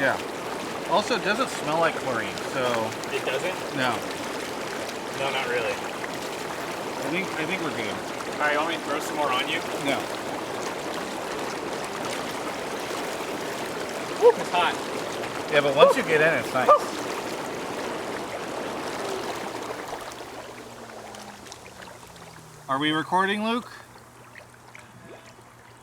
Yeah. Also, it doesn't smell like chlorine, so... It doesn't? No. No, not really. I think we're good. Alright, you want me to throw some more on you? No. Woo, it's hot. Yeah, but once you get in, it's nice. Are we recording, Luke?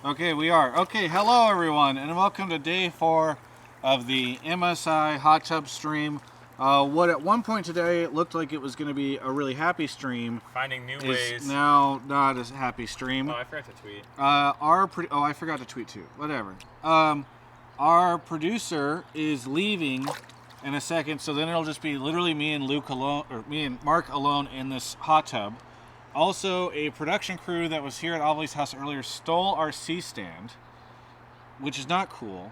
Okay, we are. Okay, hello everyone, and welcome to day 4 of the MSI hot tub stream. What at one point today it looked like it was going to be a really happy stream. Finding new is ways. now not a happy stream. Oh, I forgot to tweet. I forgot to tweet too. Whatever. Our producer is leaving in a second, so then it'll just be literally me and Luke alone, or me and Mark alone in this hot tub. Also, a production crew that was here at Ollie's house earlier stole our C-stand, which is not cool.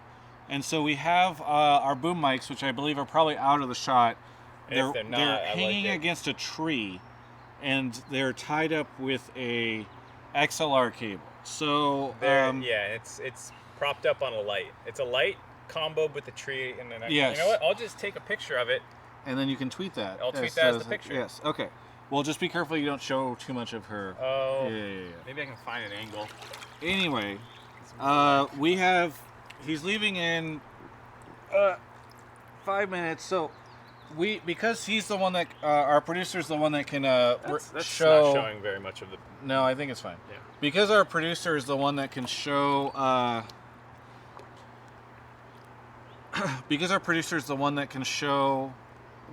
And so we have our boom mics, which I believe are probably out of the shot. If they're not, they're I hanging like it. against a tree, and they're tied up with a XLR cable. So yeah, it's propped up on a light. It's a light comboed with the tree, and then Yes. you know what? I'll just take a picture of it. and then you can tweet that. I'll tweet that as the picture. Yes. Okay. Well, just be careful you don't show too much of her. Oh, Yeah. maybe I can find an angle. Anyway, he's leaving in 5 minutes, so because he's the one that our producer's the one that can That's show. not showing very much of the. No, I think it's fine. Yeah. Because our producer is the one that can show. Because our producer is the one that can show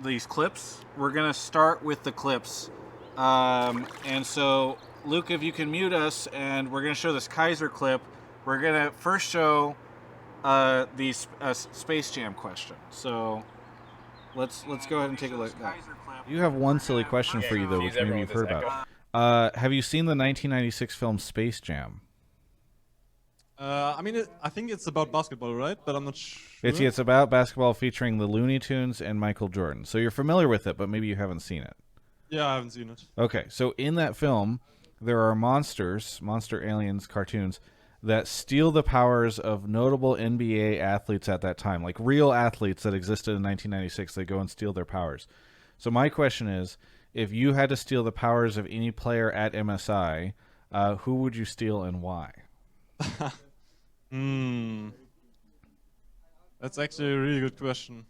these clips, we're gonna start with the clips. And so, Luke, if you can mute us, and we're gonna show this Kaiser clip. We're gonna first show the Space Jam question. So let's go ahead and take a look at that. You have one silly question for you though, which maybe you've heard about. Have you seen the 1996 film Space Jam? I mean, I think it's about basketball, right? But I'm not sure. It's about basketball featuring the Looney Tunes and Michael Jordan. So you're familiar with it, but maybe you haven't seen it. Yeah, I haven't seen it. Okay, so in that film, there are monster aliens, cartoons, that steal the powers of notable NBA athletes at that time, like real athletes that existed in 1996. They go and steal their powers. So my question is, if you had to steal the powers of any player at MSI, who would you steal and why? That's actually a really good question.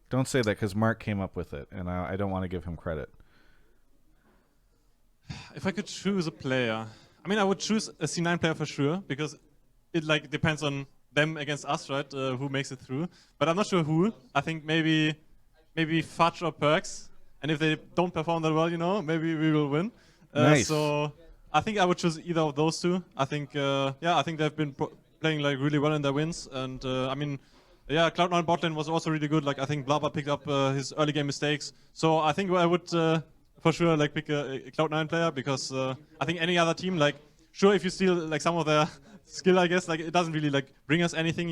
Don't say that, because Mark came up with it, and I don't want to give him credit. If I could choose a player, I mean, I would choose a C9 player for sure, because it like depends on them against us, right? Who makes it through? But I'm not sure who. I think maybe Fudge or Perks, and if they don't perform that well, maybe we will win. Nice. So I think I would choose either of those two. I think, I think they've been playing like really well in their wins, and I mean, yeah, Cloud9 botlane was also really good. Like I think Blabber picked up his early game mistakes, so I think I would for sure like pick a Cloud9 player, because I think any other team, like sure if you steal like some of their skill, I guess like it doesn't really like bring us anything,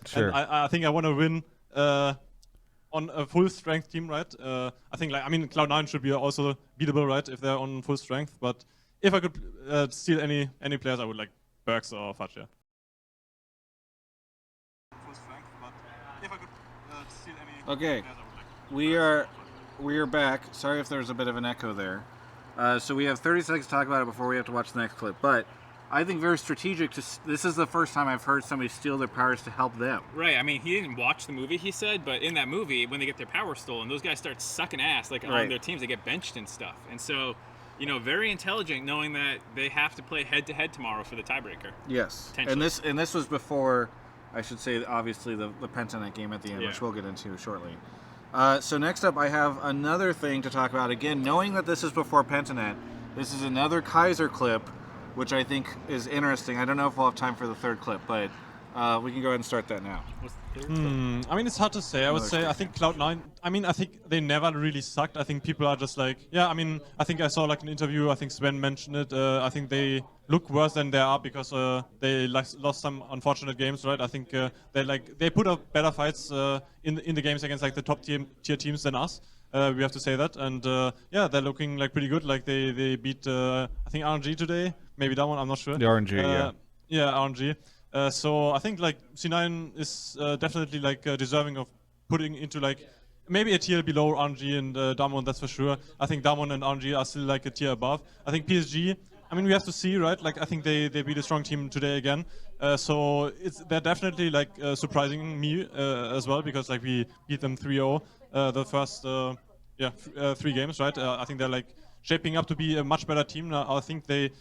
Sure. And I think I want to win on a full strength team, right? I think Cloud9 should be also beatable, right, if they're on full strength. But if I could steal any players, I would like Berks or Fudge. Yeah. Full strength, but if I could steal any Okay, players, I would like we are back. Sorry if there's a bit of an echo there. So we have 30 seconds to talk about it before we have to watch the next clip. But I think very strategic. This is the first time I've heard somebody steal their powers to help them. Right. I mean, he didn't watch the movie, he said, but in that movie, when they get their power stolen, those guys start sucking ass like on their teams. They get benched and stuff. And so, very intelligent, knowing that they have to play head-to-head tomorrow for the tiebreaker. Yes. And this was before, I should say, obviously the Pentanet game at the end, which we'll get into shortly. So next up, I have another thing to talk about. Again, knowing that this is before Pentanet, this is another Kaiser clip, which I think is interesting. I don't know if we'll have time for the third clip, but we can go ahead and start that now. I mean, it's hard to say. I would say I think Cloud9, I think they never really sucked. I think people are just like, I think I saw like an interview, I think Sven mentioned it. I think they look worse than they are because they lost some unfortunate games, right? I think they put up better fights in the games against like the top tier teams than us. We have to say that, and they're looking like pretty good. Like they beat I think RNG today, maybe that one, I'm not sure. The RNG, yeah, RNG. So I think like C9 is definitely like deserving of putting into like maybe a tier below RNG and Damwon, that's for sure. I think Damwon and RNG are still like a tier above. I think PSG, I mean, we have to see, right? Like, I think they beat a strong team today again. So they're definitely like surprising me as well, because like we beat them 3-0 the first 3 games, right? I think they're like shaping up to be a much better team now. I think they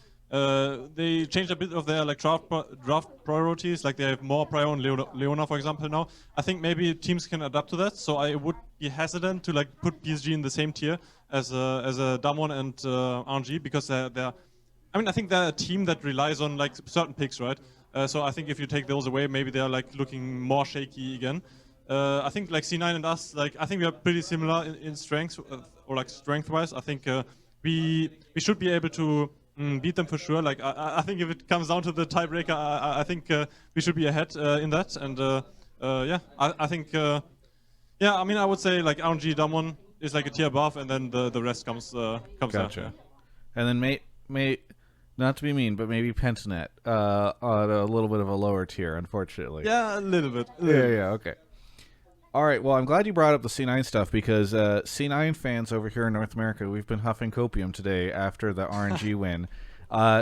changed a bit of their like draft priorities. Like they have more prior on Leona, for example. Now I think maybe teams can adapt to that. So I would be hesitant to like put PSG in the same tier as a Damwon and RNG, because they're I mean, I think they're a team that relies on like certain picks, right? So I think if you take those away, maybe they're like looking more shaky again. I think like C9 and us, like I think we are pretty similar in strengths or like strength-wise. I think we should be able to beat them for sure. Like I think if it comes down to the tiebreaker, I think we should be ahead in that. And I think I mean I would say like RNG Damwon is like a tier above, and then the rest comes Gotcha. after. And then may not to be mean, but maybe Pentanet on a little bit of a lower tier, unfortunately. Yeah, a little bit. Yeah, okay. All right, well, I'm glad you brought up the C9 stuff, because C9 fans over here in North America, we've been huffing copium today after the RNG win.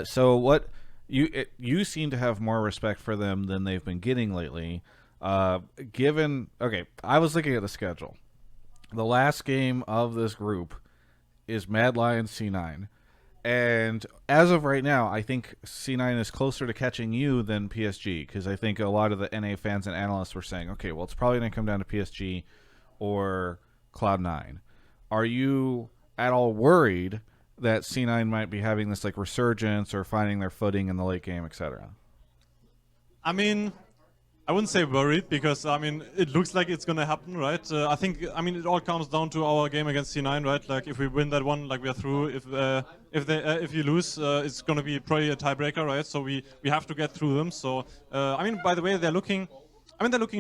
So what you seem to have more respect for them than they've been getting lately. I was looking at the schedule. The last game of this group is Mad Lions C9. And as of right now, I think C9 is closer to catching you than PSG, because I think a lot of the NA fans and analysts were saying, okay, well, it's probably going to come down to PSG or Cloud9. Are you at all worried that C9 might be having this like resurgence or finding their footing in the late game, etc.? I mean, I wouldn't say worried, because I mean it looks like it's gonna happen, right? I think it all comes down to our game against C9, right? Like if we win that one, like we are through. If you lose, it's gonna be probably a tiebreaker, right? So we have to get through them. So by the way, they're looking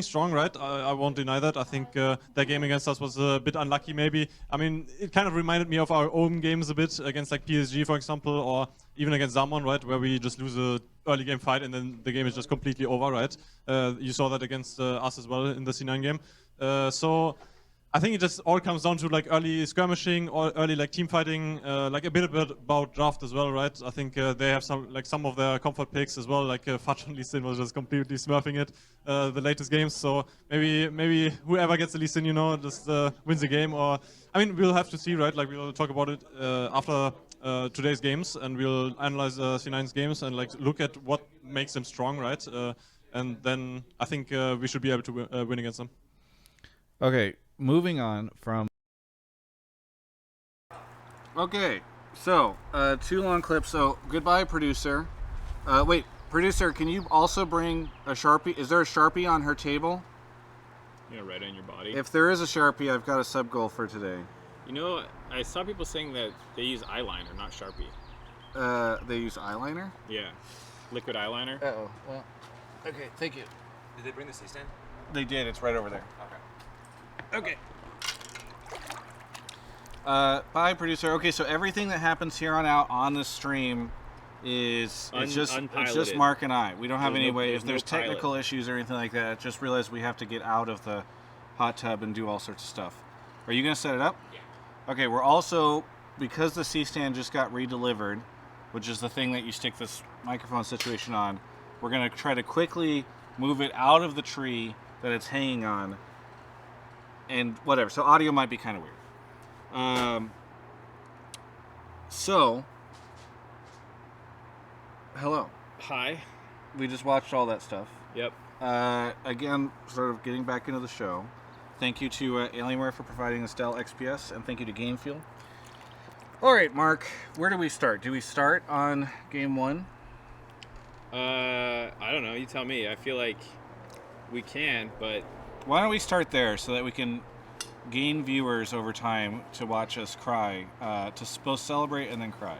strong, right? I won't deny that. I think their game against us was a bit unlucky, maybe. I mean, it kind of reminded me of our own games a bit against like PSG, for example, or even against Zamon, right? Where we just lose a early game fight and then the game is just completely over, right? You saw that against us as well in the C9 game. So I think it just all comes down to like early skirmishing or early like team fighting, like a bit about draft as well, right? I think they have some of their comfort picks as well, like Fudge and Lee Sin was just completely smurfing it the latest games. So maybe whoever gets the Lee Sin, just wins the game. Or I mean, we'll have to see, right? Like we'll talk about it after today's games, and we'll analyze C9's games and like look at what makes them strong, right? And then I think we should be able to win against them. Okay. Moving on from... Okay, so, 2 long clips. So, goodbye, producer. Wait, producer, can you also bring a Sharpie? Is there a Sharpie on her table? Right on your body. If there is a Sharpie, I've got a sub-goal for today. I saw people saying that they use eyeliner, not Sharpie. They use eyeliner? Yeah. Liquid eyeliner. Uh-oh. Well, okay, thank you. Did they bring the C-stand? They did. It's right over there. Okay. Bye, producer. Okay, so everything that happens here on out on the stream is it's just Mark and I. We don't have any way. If there's technical issues or anything like that, just realize we have to get out of the hot tub and do all sorts of stuff. Are you going to set it up? Yeah. Okay, we're also, because the C-stand just got redelivered, which is the thing that you stick this microphone situation on, we're going to try to quickly move it out of the tree that it's hanging on. And whatever, so audio might be kind of weird. Hello. Hi. We just watched all that stuff. Yep. Again, sort of getting back into the show. Thank you to Alienware for providing the Dell XPS, and thank you to GameFuel. All right, Mark, where do we start? Do we start on game 1? I don't know. You tell me. I feel like we can, but... Why don't we start there so that we can gain viewers over time to watch us cry, to both celebrate and then cry.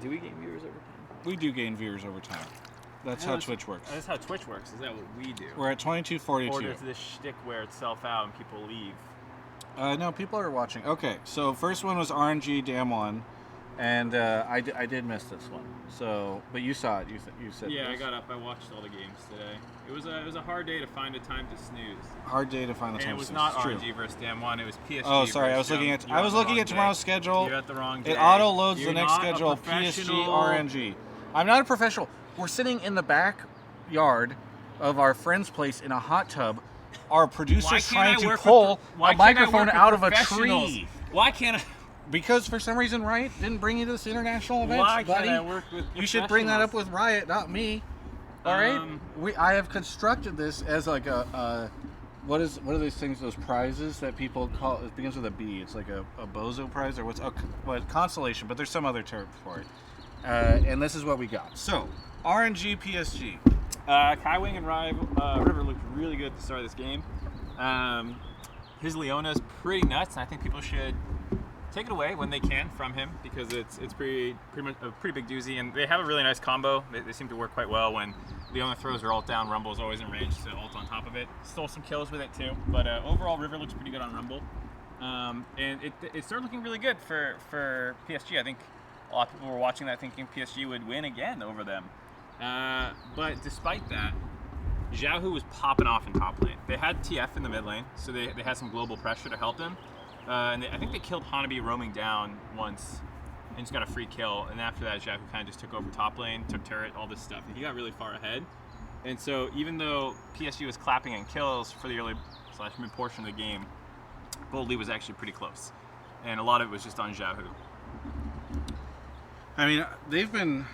Do we gain viewers over time? We do gain viewers over time. That's how Twitch works. That's how Twitch works. Is that what we do? We're at 2242. Or does this shtick wear itself out and people leave? No, people are watching. Okay, so first one was RNG Damwon. And I did miss this one. So, but you saw it. You said Yeah, this. I got up. I watched all the games today. It was a hard day to find a time to snooze. Hard day to find a time. And it was to not snooze. It's RNG versus Damn One. It was PSG. Oh, sorry. I was versus looking Young. at You're on the wrong tomorrow's day. schedule. You're at the wrong day. It auto loads You're the next not a schedule. PSG professional. RNG. I'm not a professional. We're sitting in the backyard of our friend's place in a hot tub. Our producer's trying to pull a microphone out of a tree. Why can't I? Because for some reason Riot didn't bring you to this international event, Why buddy. can't I work with You should bring that up professionals? with Riot, not me. All right. I have constructed this as like a what are these things? Those prizes that people call? It begins with a B. It's like a bozo prize or what consolation? But there's some other term for it. And this is what we got. So RNG PSG. Kaiwing and River looked really good at the start of this game. His Leona's pretty nuts, and I think people should take it away when they can from him because it's pretty much a pretty big doozy, and they have a really nice combo. They seem to work quite well when Leona throws her ult down. Rumble's always in range to ult on top of it. Stole some kills with it too, but overall River looks pretty good on Rumble, and it started looking really good for PSG. I think a lot of people were watching that thinking PSG would win again over them, but despite that, Xiaohu was popping off in top lane. They had TF in the mid lane, so they had some global pressure to help him. And I think they killed Hanabi roaming down once and just got a free kill. And after that, Xiaohu kind of just took over top lane, took turret, all this stuff. And he got really far ahead. And so even though PSG was clapping in kills for the early/mid portion of the game, Bold Lee was actually pretty close. And a lot of it was just on Xiaohu. I mean, they've been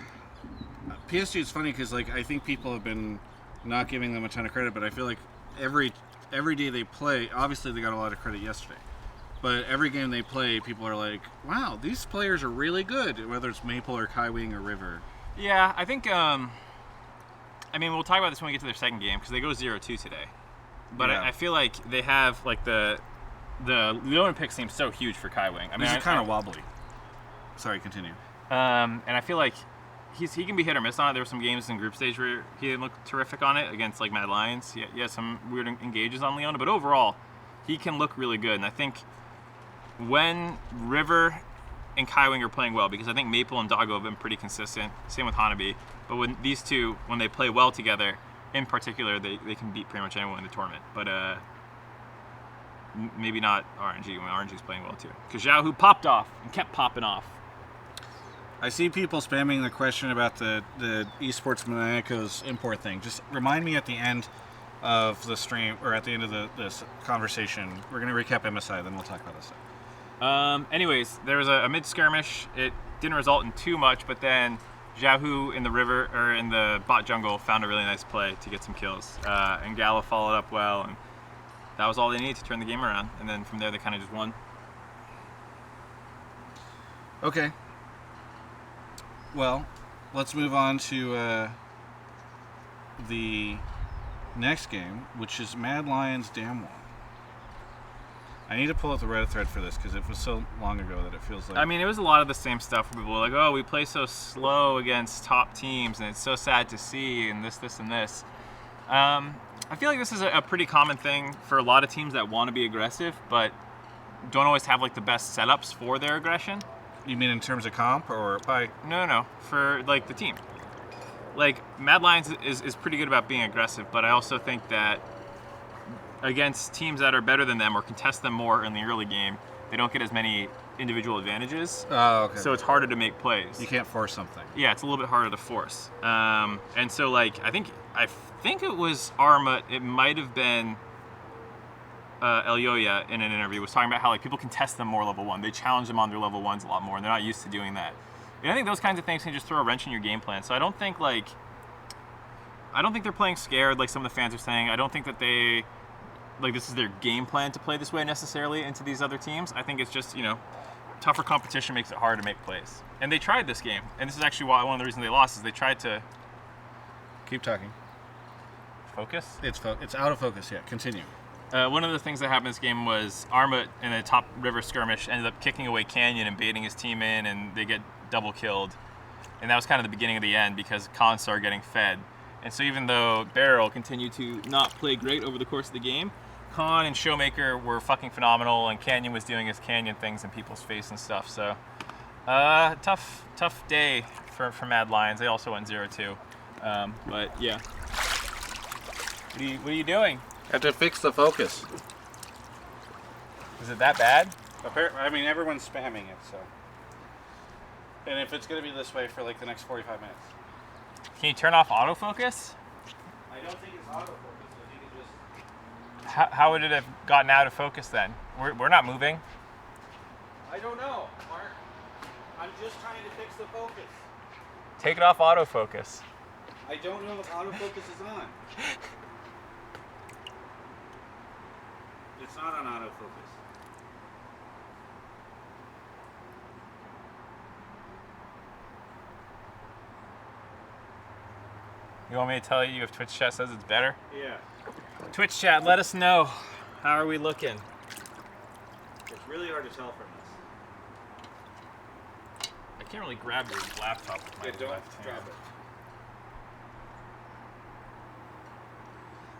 PSG is funny because like I think people have been not giving them a ton of credit, but I feel like every day they play, obviously they got a lot of credit yesterday. But every game they play, people are like, wow, these players are really good, whether it's Maple or Kaiwing or River. Yeah, I think, I mean, we'll talk about this when we get to their second game, because they go 0-2 today. But Yeah. I feel like they have, like, the Leona pick seems so huge for Kaiwing. I mean, This is kind of wobbly. Sorry, continue. And I feel like he can be hit or miss on it. There were some games in group stage where he didn't look terrific on it against, like, Mad Lions. He had some weird engages on Leona, but overall, he can look really good. And I think when River and Kaiwing are playing well, because I think Maple and Doggo have been pretty consistent, same with Hanabi, but when these two, when they play well together, in particular, they can beat pretty much anyone in the tournament. But maybe not RNG, when RNG's playing well too. Because Xiaohu popped off and kept popping off. I see people spamming the question about the esports Maniacos import thing. Just remind me at the end of the stream, or at the end of this conversation. We're going to recap MSI, then we'll talk about this stuff. Anyways, there was a mid skirmish. It didn't result in too much, but then Xiaohu in the river or in the bot jungle found a really nice play to get some kills, and Gala followed up well, and that was all they needed to turn the game around. And then from there, they kind of just won. Okay. Well, let's move on to the next game, which is Mad Lions Damn One. I need to pull up the Reddit thread for this because it was so long ago that it feels like... I mean, it was a lot of the same stuff where people were like, oh, we play so slow against top teams, and it's so sad to see, and this, and this. I feel like this is a pretty common thing for a lot of teams that want to be aggressive, but don't always have like the best setups for their aggression. You mean in terms of comp or by... No, for like the team. Like, Mad Lions is pretty good about being aggressive, but I also think that against teams that are better than them or contest them more in the early game, they don't get as many individual advantages. Oh, okay. So it's harder to make plays. You can't force something. Yeah, it's a little bit harder to force. And so, like, I think it was Arma. It might have been Elyoya in an interview was talking about how like people contest them more level 1. They challenge them on their level 1s a lot more, and they're not used to doing that. And I think those kinds of things can just throw a wrench in your game plan. So I don't think they're playing scared like some of the fans are saying. I don't think that they like this is their game plan to play this way necessarily into these other teams. I think it's just, tougher competition makes it hard to make plays. And they tried this game, and this is actually one of the reasons they lost is they tried to Keep talking. focus. It's out of focus, yeah. Continue. One of the things that happened in this game was Arma in the top river skirmish ended up kicking away Canyon and baiting his team in, and they get double killed. And that was kind of the beginning of the end because Khan started getting fed. And so even though Barrel continued to not play great over the course of the game, Khan and Showmaker were fucking phenomenal, and Canyon was doing his Canyon things in people's face and stuff. So Tough day for Mad Lions. They also went 0-2. But yeah. What are you doing? I have to fix the focus. Is it that bad? I mean, everyone's spamming it, so. And if it's going to be this way for like the next 45 minutes. Can you turn off autofocus? I don't think it's autofocus. I think it just. How would it have gotten out of focus then? We're not moving. I don't know, Mark. I'm just trying to fix the focus. Take it off autofocus. I don't know if autofocus is on. It's not on autofocus. You want me to tell you if Twitch chat says it's better? Yeah. Twitch chat, let us know. How are we looking? It's really hard to tell from this. I can't really grab your laptop with my Don't left hand. drop it.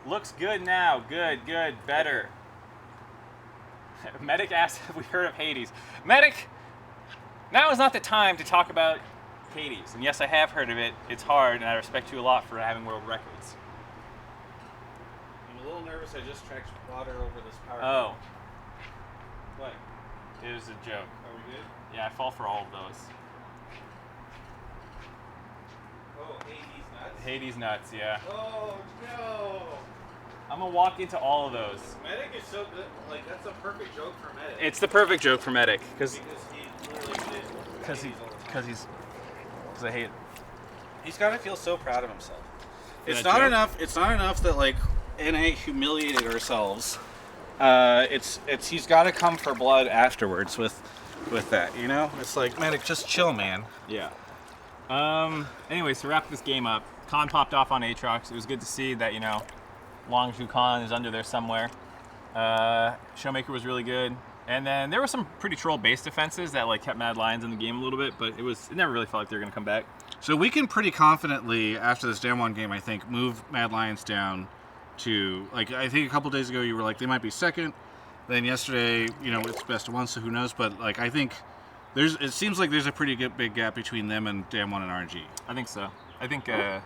Looks good now. Good. Better. Medic asked if we heard of Hades. Medic, now is not the time to talk about Hades. And yes, I have heard of it. It's hard, and I respect you a lot for having world records. I'm a little nervous. I just tracked water over this power. Oh, What? it was a joke. Are we good? Yeah, I fall for all of those. Oh, Hades nuts. Hades nuts, yeah. Oh no! I'm gonna walk into all of those. Medic is so good. Like that's a perfect joke for Medic. It's the perfect joke for Medic, because Because he literally did. Hades all the time. because I hate it. He's got to feel so proud of himself. It's that not joke? enough. It's not enough that like NA humiliated ourselves. It's he's got to come for blood afterwards with that. You know, it's like Medic, just chill, man. Yeah. Anyways, to wrap this game up, Khan popped off on Aatrox. It was good to see that, Longzhu Khan is under there somewhere. Showmaker was really good. And then there were some pretty troll base defenses that kept Mad Lions in the game a little bit, but it never really felt like they were going to come back. So we can pretty confidently, after this Damwon game, I think, move Mad Lions down to, I think a couple days ago you were like, they might be second. Then yesterday, it's best of one, so who knows. But, I think it seems like there's a pretty big gap between them and Damwon and RNG. I think so. I think, where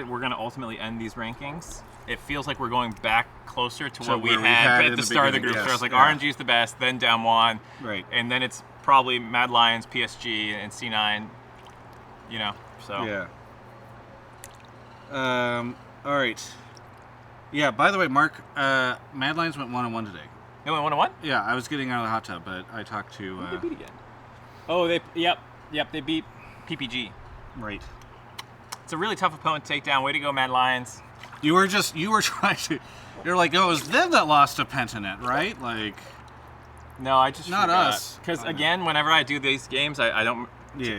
we're going to ultimately end these rankings, it feels like we're going back closer to what we had at the start of the group. yes, So it's yeah. RNG's the best, then Damwon, Right. and then it's probably Mad Lions, PSG, and C9. So Yeah. All right. Yeah. By the way, Mark, Mad Lions went 1-1 today. They went 1-1. Yeah, I was getting out of the hot tub, but I talked to. Who did they beat again? Oh, they beat PPG. Right. It's a really tough opponent to take down. Way to go, Mad Lions. You were trying to. You're like, oh, it was them that lost to Pentanet, right? No, I just Not us. Because again, whenever I do these games, I don't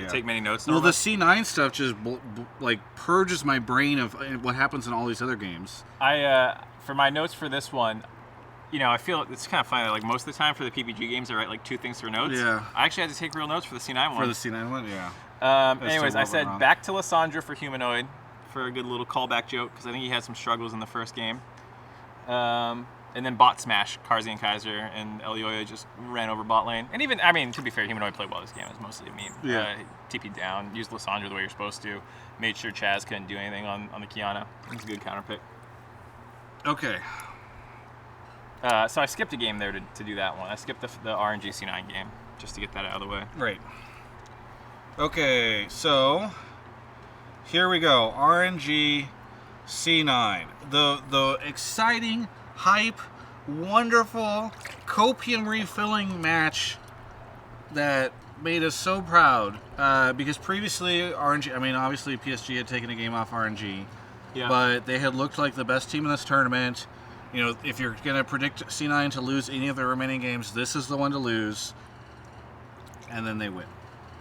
take many notes. Well, normally. the C9 stuff just purges my brain of what happens in all these other games. For my notes for this one, I feel it's kind of funny. Most of the time for the PPG games, I write 2 things for notes. Yeah. I actually had to take real notes for the C9 one. For the C9 one, yeah. Anyways, I what said went wrong. back to Lissandra for Humanoid for a good little callback joke because I think he had some struggles in the first game. And then bot smash, Karzi and Kaiser, and Elioya just ran over bot lane. And even, to be fair, Humanoid played well this game. It was mostly a meme. Yeah. TP'd down, used Lissandra the way you're supposed to, made sure Chaz couldn't do anything on the Kiana. It was a good counter pick. Okay. So I skipped a game there to do that one. I skipped the RNG C9 game just to get that out of the way. Right. Okay, so here we go. RNG C9. The exciting, hype, wonderful, copium refilling match that made us so proud. Because previously RNG, obviously PSG had taken a game off RNG, Yeah. but they had looked like the best team in this tournament. If you're going to predict C9 to lose any of their remaining games, this is the one to lose. And then they win.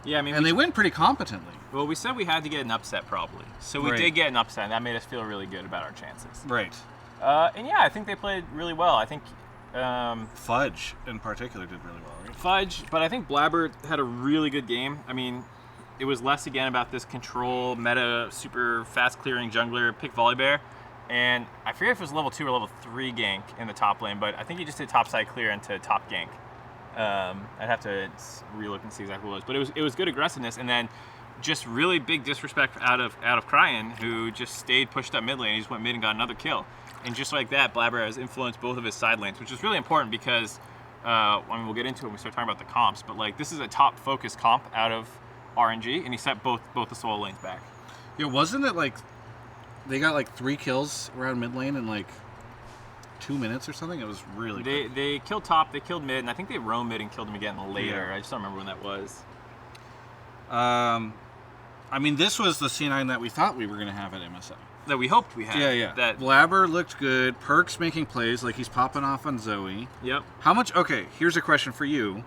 Yeah, And they win pretty competently. Well, we said we had to get an upset probably. So we Right. did get an upset, and that made us feel really good about our chances. Right. And yeah, I think they played really well. I think Fudge, in particular, did really well, right? Fudge, but I think Blabbert had a really good game. It was less again about this control, meta, super fast clearing jungler, pick Volibear. And I forget if it was level 2 or level 3 gank in the top lane, but I think he just did top side clear into top gank. I'd have to relook and see exactly what it was, but it was good aggressiveness, and then just really big disrespect out of Cryan, who just stayed pushed up mid lane. He just went mid and got another kill, and just like that, Blabber has influenced both of his side lanes, which is really important because I mean, we'll get into it when we start talking about the comps, but like this is a top focus comp out of RNG, and he set both the solo lanes back. Yeah, wasn't it like they got like 3 kills around mid lane in like 2 minutes or something? It was really quick. They killed top, they killed mid, and I think they roamed mid and killed him again later. Yeah. I just don't remember when that was. I mean, this was the C9 that we thought we were going to have at MSI. That we hoped we had. Yeah. That, Blabber looked good. Perks making plays, like he's popping off on Zoe. yep. How much? Okay, here's a question for you.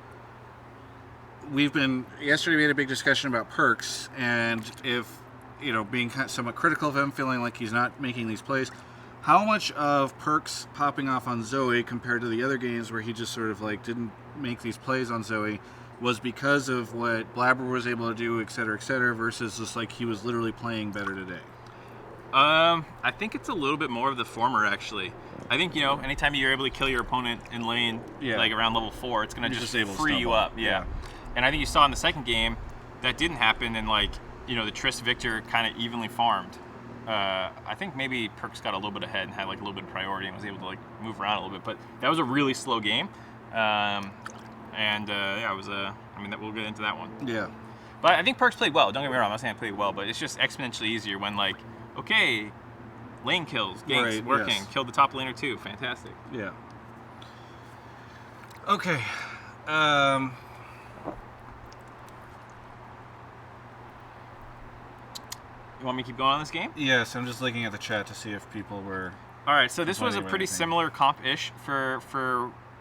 Yesterday we had a big discussion about Perks, and if, being somewhat critical of him, feeling like he's not making these plays. How much of Perks popping off on Zoe compared to the other games where he just sort of like didn't make these plays on Zoe was because of what Blabber was able to do, et cetera, versus just like he was literally playing better today? I think it's a little bit more of the former, actually. I think, anytime you're able to kill your opponent in lane, like around level 4, it's going to just free you up. Yeah. And I think you saw in the second game that didn't happen, and like, the Triss Victor kind of evenly farmed. I think maybe Perks got a little bit ahead and had like a little bit of priority and was able to like move around a little bit, but that was a really slow game. It was we'll get into that one. Yeah. But I think Perks played well. Don't get me wrong, I'm not saying I played well, but it's just exponentially easier when like, okay, lane kills, ganks, working, yes. Killed the top laner too, fantastic. Yeah. Okay. You want me to keep going on this game? Yes, I'm just looking at the chat to see if people were... All right, so this was a pretty similar comp-ish for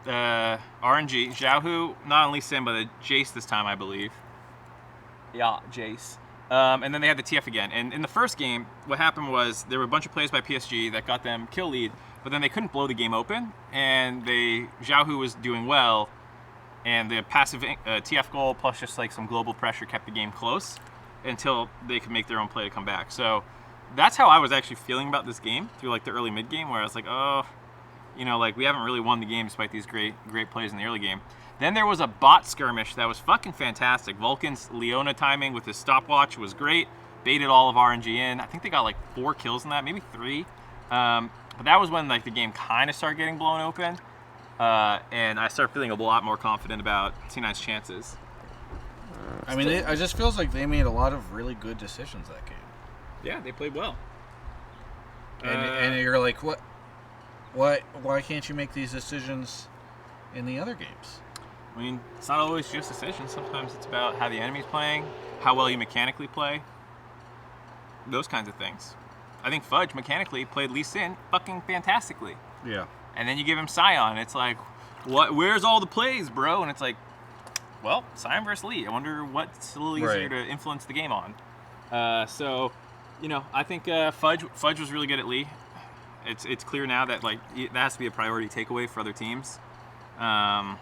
RNG. Xiaohu, not only Sim, but a Jace this time, I believe. Yeah, Jace. And then they had the TF again. And in the first game, what happened was there were a bunch of plays by PSG that got them kill lead, but then they couldn't blow the game open, and Xiaohu was doing well, and the passive TF goal plus just like some global pressure kept the game close until they could make their own play to come back. So that's how I was actually feeling about this game through like the early mid game, where I was like, oh, like we haven't really won the game despite these great plays in the early game. Then there was a bot skirmish that was fucking fantastic. Vulcan's Leona timing with his stopwatch was great. Baited all of RNG in. I think they got like 4 kills in that, maybe 3. But that was when like the game kind of started getting blown open, and I started feeling a lot more confident about C9's chances. I mean, it just feels like they made a lot of really good decisions that game. Yeah, they played well. And you're like, what? Why can't you make these decisions in the other games? I mean, it's not always just decisions. Sometimes it's about how the enemy's playing, how well you mechanically play, those kinds of things. I think Fudge mechanically played Lee Sin fucking fantastically. Yeah. And then you give him Sion. It's like, what? Where's all the plays, bro? And it's like, well, Sion versus Lee. I wonder what's a little easier to influence the game on. So, I think Fudge was really good at Lee. It's clear now that like that has to be a priority takeaway for other teams. Everyone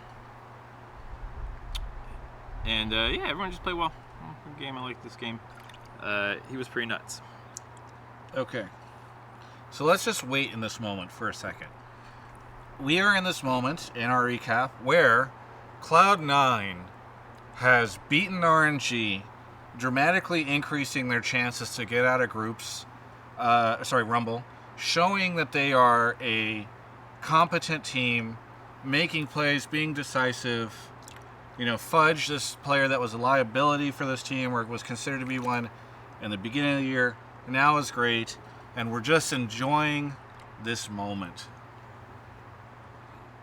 just played well. Good game. I like this game. He was pretty nuts. Okay. So let's just wait in this moment for a second. We are in this moment in our recap where Cloud9 has beaten RNG, dramatically increasing their chances to get out of Rumble, showing that they are a competent team, making plays, being decisive. Fudge, this player that was a liability for this team, or was considered to be one in the beginning of the year, now is great, and we're just enjoying this moment.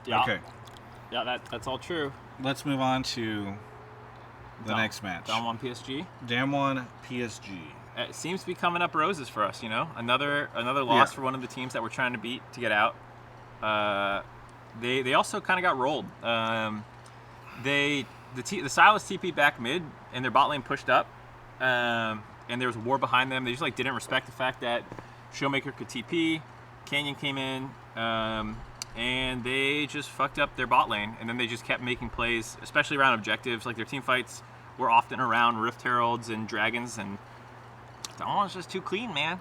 Yeah. Okay. Yeah, that's all true. Let's move on to the next match. Damwon PSG. Damwon PSG. It seems to be coming up roses for us, Another loss for one of the teams that we're trying to beat to get out. They also kind of got rolled. The Silas TP back mid, and their bot lane pushed up, and there was a war behind them. They just like didn't respect the fact that Showmaker could TP, Canyon came in, and they just fucked up their bot lane, and then they just kept making plays, especially around objectives. Like their team fights were often around Rift Heralds and Dragons, and Damwon's just too clean, man.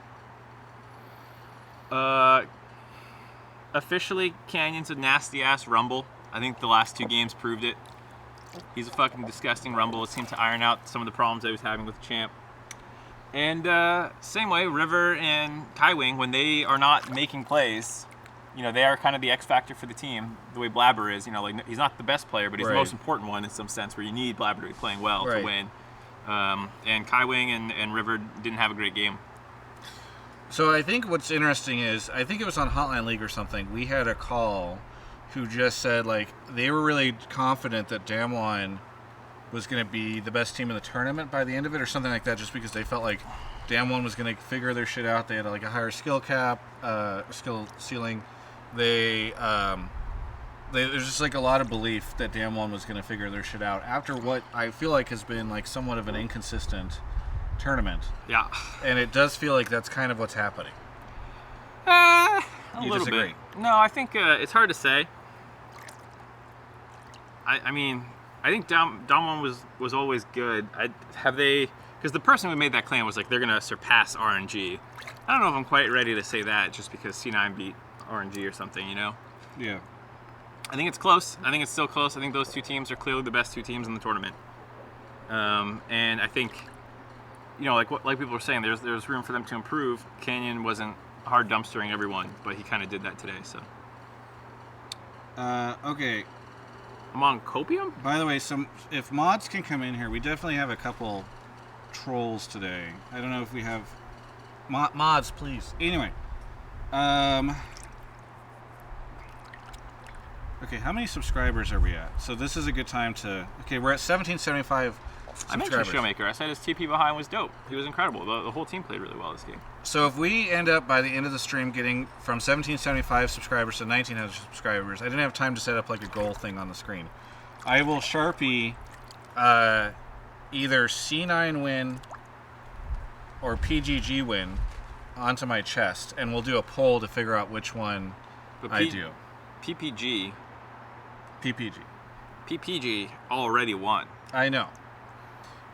Officially, Canyon's a nasty-ass Rumble. I think the last 2 games proved it. He's a fucking disgusting Rumble. It seemed to iron out some of the problems I was having with the champ. And same way, River and Kaiwing, when they are not making plays, you know, they are kind of the X factor for the team. The way Blabber is, you know, like he's not the best player, but he's the most important one in some sense, where you need Blabber to be playing well to win. And Kaiwing and River didn't have a great game. So I think what's interesting is, I think it was on Hotline League or something, we had a call who just said, like, they were really confident that Damwon was going to be the best team in the tournament by the end of it, or something like that, just because they felt like Damwon was going to figure their shit out. They had like a higher skill cap, skill ceiling. There's just like a lot of belief that Damwon was going to figure their shit out after what I feel like has been like somewhat of an inconsistent tournament. Yeah. And it does feel like that's kind of what's happening. A You little disagree? bit. No, I think it's hard to say. I mean, I think Damwon was always good. Because the person who made that claim was like, they're going to surpass RNG. I don't know if I'm quite ready to say that just because C9 beat RNG or something, you know? Yeah. I think it's close. I think it's still close. I think those two teams are clearly the best two teams in the tournament. And I think, you know, like people were saying, there's room for them to improve. Canyon wasn't hard dumpstering everyone, but he kind of did that today, so. Okay. I'm on Copium? By the way, if mods can come in here, we definitely have a couple trolls today. I don't know if we have mods, please. Anyway, okay, how many subscribers are we at? So this is a good time to. Okay, we're at 1775 subscribers. I mentioned Showmaker. I said his TP behind was dope. He was incredible. The whole team played really well this game. So if we end up by the end of the stream getting from 1775 subscribers to 1900 subscribers, I didn't have time to set up like a goal thing on the screen. I will Sharpie either C9 win or PGG win onto my chest, and we'll do a poll to figure out which one I do. PPG already won. I know.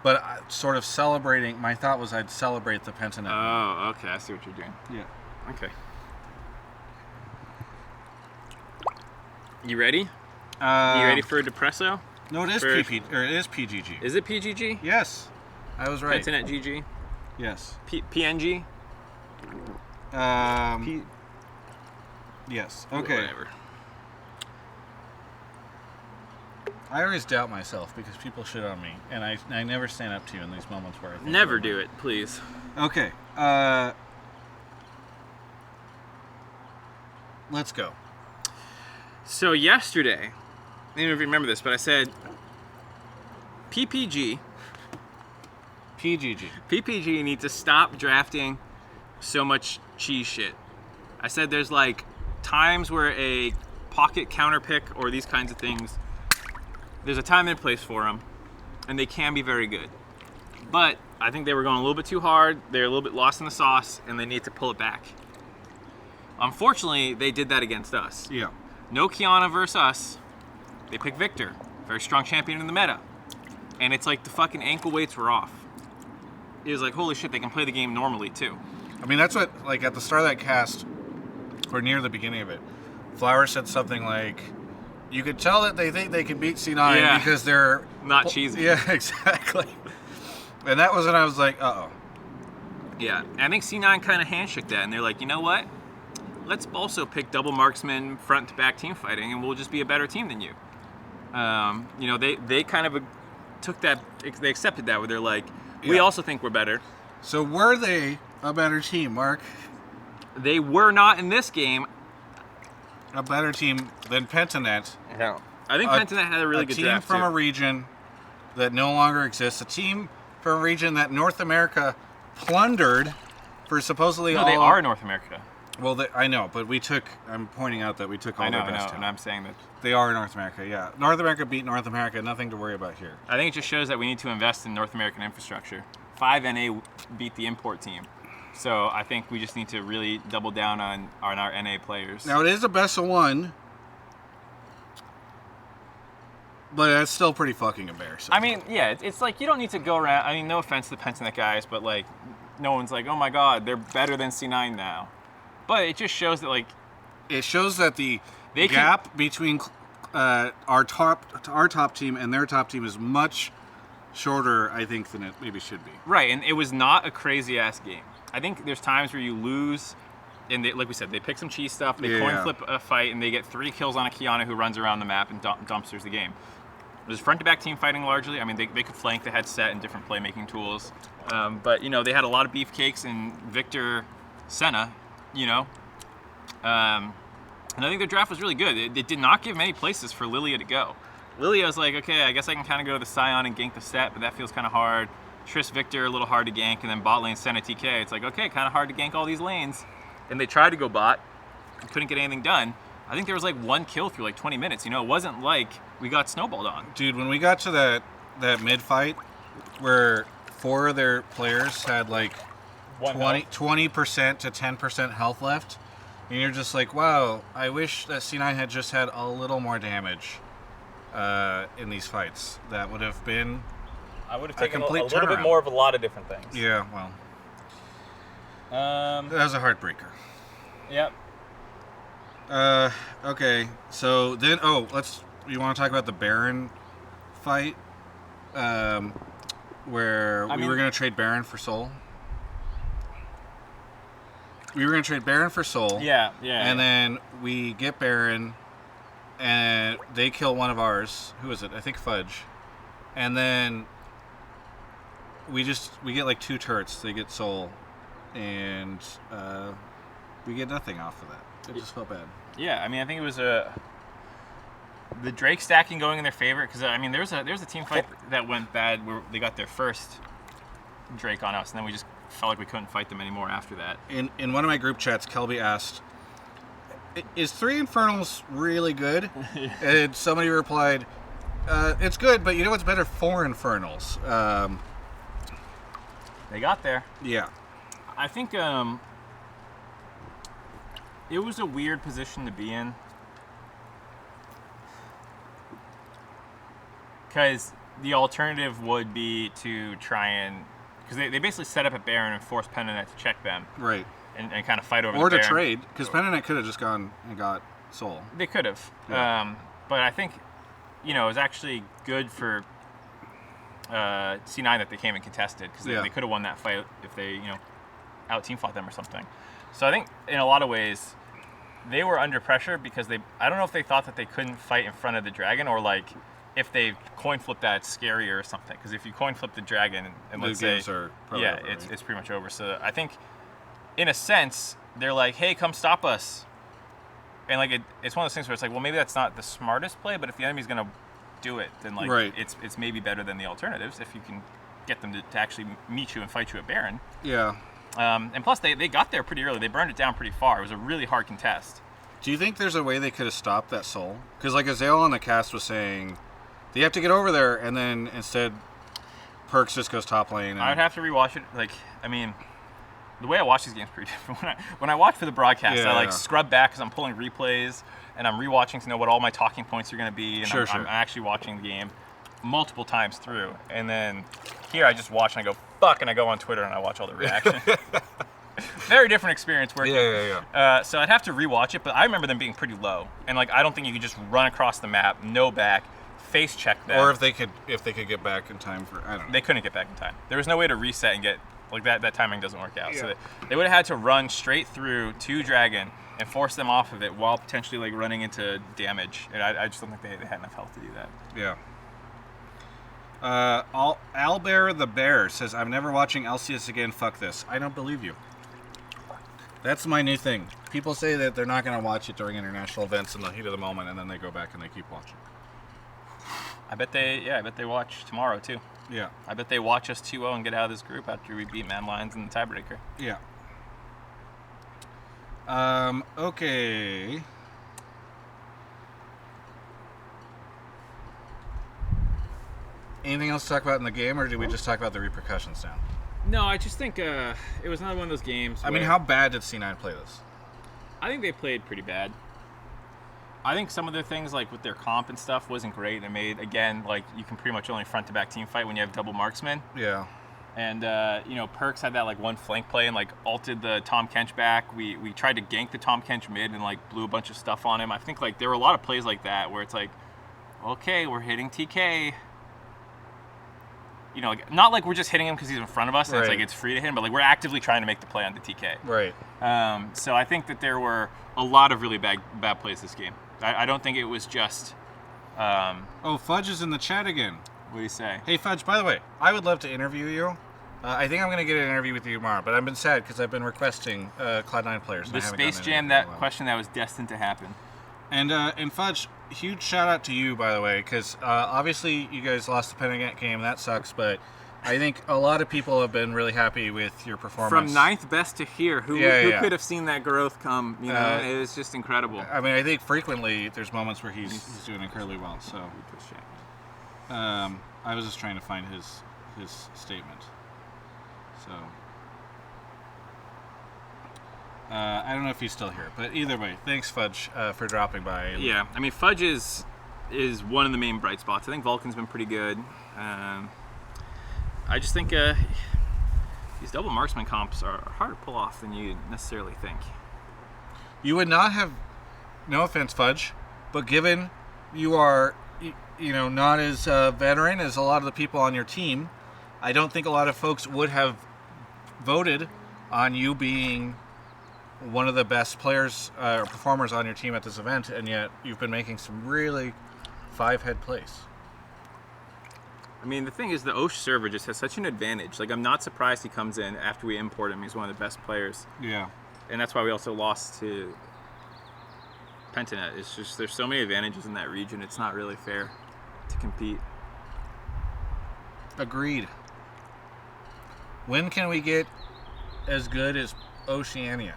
But sort of celebrating, my thought was I'd celebrate the Pentanet. Oh, okay. I see what you're doing. Yeah. Okay. You ready? You ready for a depresso? No, it is it is PGG. Is it PGG? Yes. I was right. Pentanet GG? Yes. PNG? Yes. Okay. Whatever. I always doubt myself because people shit on me, and I never stand up to you in these moments where I think Never do it, please. Okay. Let's go. So yesterday, I don't know if you remember this, but I said PPG need to stop drafting so much cheese shit. I said there's like times where a pocket counter pick or these kinds of things, there's a time and a place for them, and they can be very good. But I think they were going a little bit too hard. They're a little bit lost in the sauce, and they need to pull it back. Unfortunately, they did that against us. Yeah. No Kiana versus us. They picked Victor, very strong champion in the meta. And it's like the fucking ankle weights were off. It was like, holy shit, they can play the game normally too. I mean, that's what, like, at the start of that cast, or near the beginning of it, Flower said something like, you could tell that they think they can beat C9 because they're... Not cheesy. Yeah, exactly. And that was when I was like, uh-oh. Yeah, and I think C9 kind of handshook that, and they're like, you know what? Let's also pick double marksman front to back team fighting, and we'll just be a better team than you. You know, they kind of took that, they accepted that, where they're like, we also think we're better. So were they a better team, Mark? They were not in this game. A better team than Pentanet. No. I think Pentanet had a really good draft, A team from a region that no longer exists. A team from a region that North America plundered for supposedly all... No, they are North America. Well, I know, but I'm pointing out that we took all their best talent. And I'm saying that. They are North America, yeah. North America beat North America, nothing to worry about here. I think it just shows that we need to invest in North American infrastructure. 5NA beat the import team. So I think we just need to really double down on our NA players. Now, it is a best of one, but it's still pretty fucking embarrassing. I mean, yeah, it's like you don't need to go around. I mean, no offense to the Pentanet guys, but like, no one's like, oh my god, they're better than C9 now. But it just shows that, like... It shows that the gap between our top team and their top team is much shorter, I think, than it maybe should be. Right, and it was not a crazy ass game. I think there's times where you lose, and they, like we said, they pick some cheese stuff, they coin flip a fight, and they get 3 kills on a Kiana who runs around the map and dumpsters the game. It was front to back team fighting largely. I mean, they could flank, they had set and different playmaking tools, but you know they had a lot of beefcakes and Victor Senna, you know. And I think their draft was really good. It did not give many places for Lilia to go. Lilia was like, okay, I guess I can kind of go to the Scion and gank the set, but that feels kind of hard. Triss Victor, a little hard to gank, and then bot lane Senna TK. It's like, okay, kind of hard to gank all these lanes. And they tried to go bot, couldn't get anything done. I think there was like 1 kill through like 20 minutes. You know, it wasn't like we got snowballed on. Dude, when we got to that mid fight where 4 of their players had like 20% to 10% health left, and you're just like, wow, I wish that C9 had just had a little more damage in these fights. That would have been I would have a taken complete a little bit turnaround. more of a lot of different things. Yeah, well, that was a heartbreaker. Yep. Okay, so then, you want to talk about the Baron fight? Where we were going to trade Baron for Soul? We were going to trade Baron for Soul. Yeah. And then we get Baron, and they kill one of ours. Who is it? I think Fudge. And then we get like 2 turrets. They get Soul, and we get nothing off of that. It just felt bad. Yeah, I mean, I think it was the Drake stacking going in their favor, because I mean, there was a team fight that went bad where they got their first Drake on us, and then we just felt like we couldn't fight them anymore after that. In one of my group chats, Kelby asked, "Is 3 Infernals really good?" And somebody replied, "It's good, but you know what's better? 4 Infernals." They got there. Yeah. I think it was a weird position to be in, because the alternative would be to try and, because they basically set up a Baron and force Pendanet to check them, Right. and kind of fight over Or the to Baron. trade, because Pendanet could have just gone and got Soul. They could have, Yeah. but I think, you know, it was actually good for C9 that they came and contested, because Yeah. they could have won that fight if they, you know, out team fought them or something. So I think in a lot of ways they were under pressure, because I don't know if they thought that they couldn't fight in front of the dragon, or like if they coin flipped that, it's scarier or something. Because if you coin flip the dragon and The let's say, games are probably yeah, over, right? it's pretty much over. So I think in a sense they're like, hey, come stop us. And like it's one of those things where it's like, well, maybe that's not the smartest play, but if the enemy's gonna do it, then like Right. it's maybe better than the alternatives if you can get them to actually meet you and fight you at Baron. Yeah. And plus they got there pretty early. They burned it down pretty far. It was a really hard contest. Do you think there's a way they could have stopped that Soul? Because like Azale on the cast was saying, they have to get over there, and then instead Perks just goes top lane. And I would have to rewatch it. Like, I mean, the way I watch these games is pretty different. When I watch for the broadcast, I like scrub back because I'm pulling replays and I'm rewatching to know what all my talking points are going to be. And I'm actually watching the game multiple times through. And then here I just watch and I go, fuck, and I go on Twitter and I watch all the reactions. Very different experience working. Yeah. So I'd have to rewatch it, but I remember them being pretty low. And like, I don't think you could just run across the map, no back, face check them. Or if they could get back in time for, I don't know. They couldn't get back in time. There was no way to reset and get, like that timing doesn't work out. Yeah. So they would have had to run straight through to Dragon and force them off of it while potentially like running into damage. And I just don't think they had enough health to do that. Yeah. Albert the Bear says, I'm never watching LCS again, fuck this. I don't believe you. That's my new thing. People say that they're not going to watch it during international events in the heat of the moment, and then they go back and they keep watching. I bet they watch tomorrow too. Yeah. I bet they watch us 2-0 and get out of this group after we beat Man Lions in the tiebreaker. Yeah. Okay. Anything else to talk about in the game, or did we just talk about the repercussions now? No, I just think it was another one of those games. I mean, how bad did C9 play this? I think they played pretty bad. I think some of their things, like with their comp and stuff, wasn't great. They made, again, like you can pretty much only front-to-back team fight when you have double marksmen. Yeah. And Perks had that like one flank play and like ulted the Tom Kench back. We tried to gank the Tom Kench mid and like blew a bunch of stuff on him. I think like there were a lot of plays like that where it's like, okay, we're hitting TK. Like, not like we're just hitting him because he's in front of us and it's like it's free to hit him, but like we're actively trying to make the play on the TK. Right. So I think that there were a lot of really bad plays this game. I don't think it was just. Fudge is in the chat again. What do you say? Hey Fudge, by the way, I would love to interview you. I think I'm going to get an interview with you tomorrow, but I've been sad because I've been requesting Cloud9 players. The Space Jam, that question that was destined to happen. And Fudge, huge shout out to you, by the way, because obviously you guys lost the Pentagon game. That sucks, but I think a lot of people have been really happy with your performance. From ninth best to here, who could have seen that growth come? It was just incredible. I mean, I think frequently there's moments where he's doing incredibly well. So, I was just trying to find his statement. So, I don't know if he's still here, but either way, thanks Fudge for dropping by. Yeah, I mean Fudge is one of the main bright spots. I think Vulcan's been pretty good. I just think these double marksman comps are harder to pull off than you necessarily think. You would not have, no offense Fudge, but given you are, not as veteran as a lot of the people on your team, I don't think a lot of folks would have voted on you being one of the best players or performers on your team at this event, and yet you've been making some really 5-head plays. I mean, the thing is, the Osh server just has such an advantage. Like, I'm not surprised he comes in after we import him. He's one of the best players. Yeah. And that's why we also lost to Pentanet. It's just, there's so many advantages in that region, it's not really fair to compete. Agreed. When can we get as good as Oceania?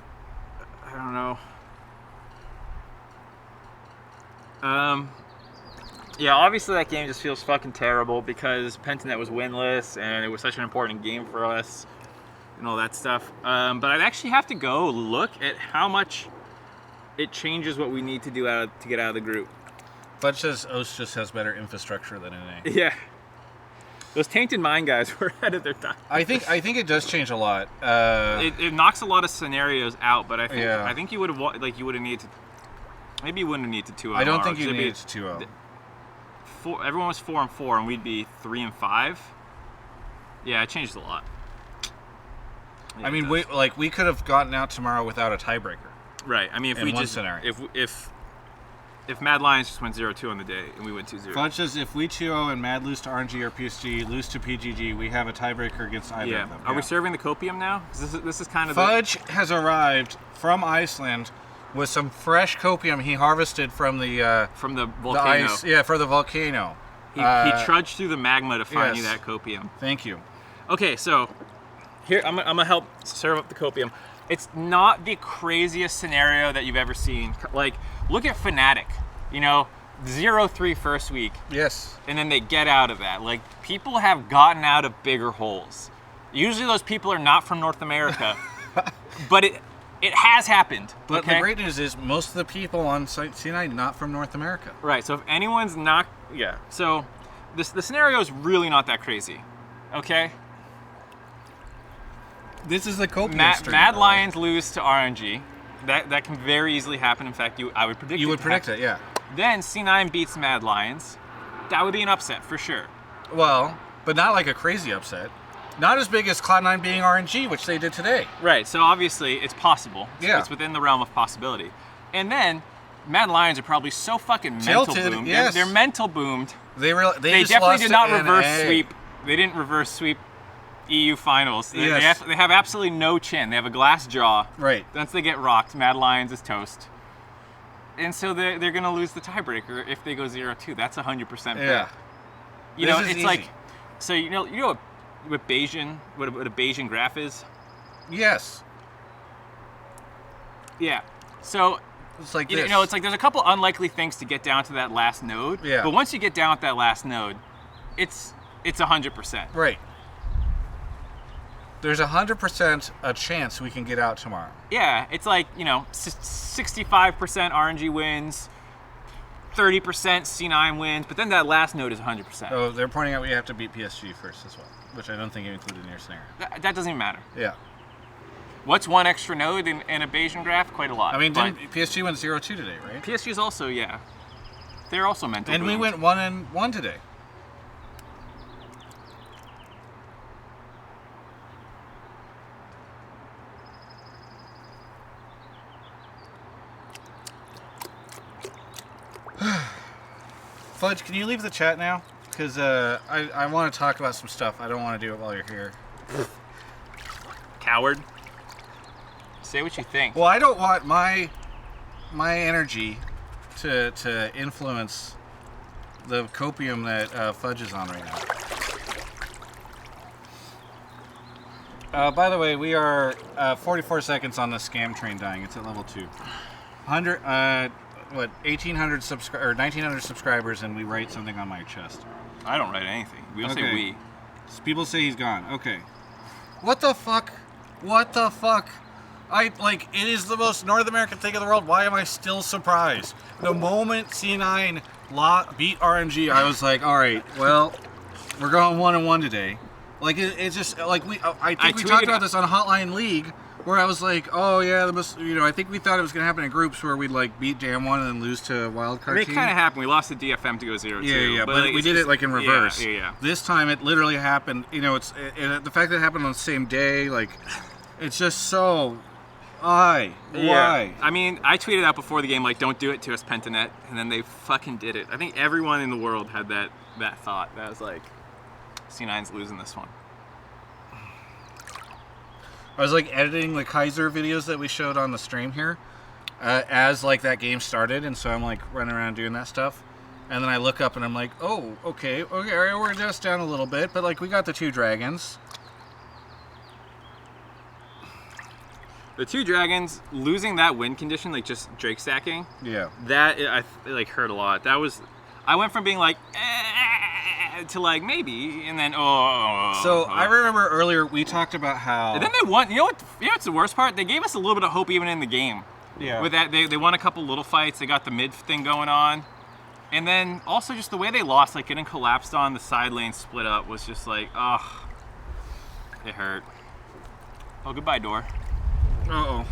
I don't know. Yeah, obviously that game just feels fucking terrible because Pentanet was winless and it was such an important game for us and all that stuff. But I'd actually have to go look at how much it changes what we need to do to get out of the group. Fudge says Osh just has better infrastructure than NA. Yeah. Those Tainted Mind guys were ahead of their time. I think it does change a lot. It knocks a lot of scenarios out, but I think you would have needed to. Maybe you wouldn't have needed to 2-0. I don't think you needed to 2-0. Everyone was 4-4, and we'd be 3-5. Yeah, it changed a lot. Yeah, I mean, we could have gotten out tomorrow without a tiebreaker. Right. I mean, if Mad Lions just went 0-2 on the day and we went 2-0. Fudge says if we 2-0 and Mad lose to RNG or PSG, lose to PGG, we have a tiebreaker against either of them. Are we serving the copium now? This is kind of Fudge has arrived from Iceland with some fresh copium he harvested from the volcano. The ice, for the volcano. He trudged through the magma to find you that copium. Thank you. Okay, so here I'm gonna help serve up the copium. It's not the craziest scenario that you've ever seen. Like, look at Fnatic, 0-3 first week. Yes. And then they get out of that. Like, people have gotten out of bigger holes. Usually those people are not from North America, but it has happened. But the great news is most of the people on C9 not from North America. Right, so if anyone's not, so the scenario is really not that crazy, okay? This is the copium stream. Mad Lions lose to RNG. That can very easily happen. In fact, I would predict it. You would predict it, yeah. Then C9 beats Mad Lions. That would be an upset for sure. Well, but not like a crazy upset. Not as big as Cloud9 beating RNG, which they did today. Right, so obviously it's possible. Yeah. It's within the realm of possibility. And then Mad Lions are probably so fucking mental boomed. Yes. They're mental boomed. They definitely did not reverse sweep. They didn't reverse sweep EU finals. They have absolutely no chin. They have a glass jaw. Right. Once they get rocked, Mad Lions is toast. And so they're going to lose the tiebreaker if they go 0-2. That's 100% bet. Yeah. It's easy. like, so you know what Bayesian, what a Bayesian graph is? Yes. Yeah. So it's like it's like there's a couple unlikely things to get down to that last node. Yeah. But once you get down at that last node, it's 100%. Right. There's 100% a chance we can get out tomorrow. Yeah, it's like 65% RNG wins, 30%, C9 wins, but then that last node is 100%. Oh, they're pointing out we have to beat PSG first as well, which I don't think you included in your scenario. That doesn't even matter. Yeah. What's one extra node in a Bayesian graph? Quite a lot. I mean, but PSG went 0-2 today, right? PSG is also, yeah. They're also mental. And we went 1-1 today. Fudge, can you leave the chat now? Because I want to talk about some stuff. I don't want to do it while you're here. Coward. Say what you think. Well, I don't want my energy to influence the copium that Fudge is on right now. By the way, we are 44 seconds on the scam train dying. It's at level 2. 1,800 or 1,900 subscribers, and we write something on my chest. I don't write anything. We don't say we. People say he's gone. Okay. What the fuck? What the fuck? It is the most North American thing in the world. Why am I still surprised? The moment C9 beat RNG, I was like, all right, well, we're going 1-1 today. Like, it's just, like, I think we talked about this on Hotline League, where I was like, oh, yeah, I think we thought it was going to happen in groups where we'd, like, beat Jam 1 and then lose to Wildcard It team. kind of happened. We lost to DFM to go 0-2. Yeah, but we did it, like, in reverse. Yeah. This time, it literally happened, the fact that it happened on the same day, like, it's just so... Why? I mean, I tweeted out before the game, like, don't do it to us, Pentanet, and then they fucking did it. I think everyone in the world had that thought. That was like, C9's losing this one. I was like editing the Kaiser videos that we showed on the stream here as like that game started, and so I'm like running around doing that stuff, and then I look up and I'm like, oh, okay, we're just down a little bit, but like we got the 2 dragons. The 2 dragons losing that win condition, like just Drake stacking. Yeah. That like hurt a lot. I went from being like to like maybe, and then So I remember earlier we talked about how. And then they won. You know what's the worst part? They gave us a little bit of hope even in the game. Yeah. With that, they won a couple little fights. They got the mid thing going on, and then also just the way they lost, like getting collapsed on, the side lane split up was just like, it hurt. Oh, goodbye, door. Uh-oh.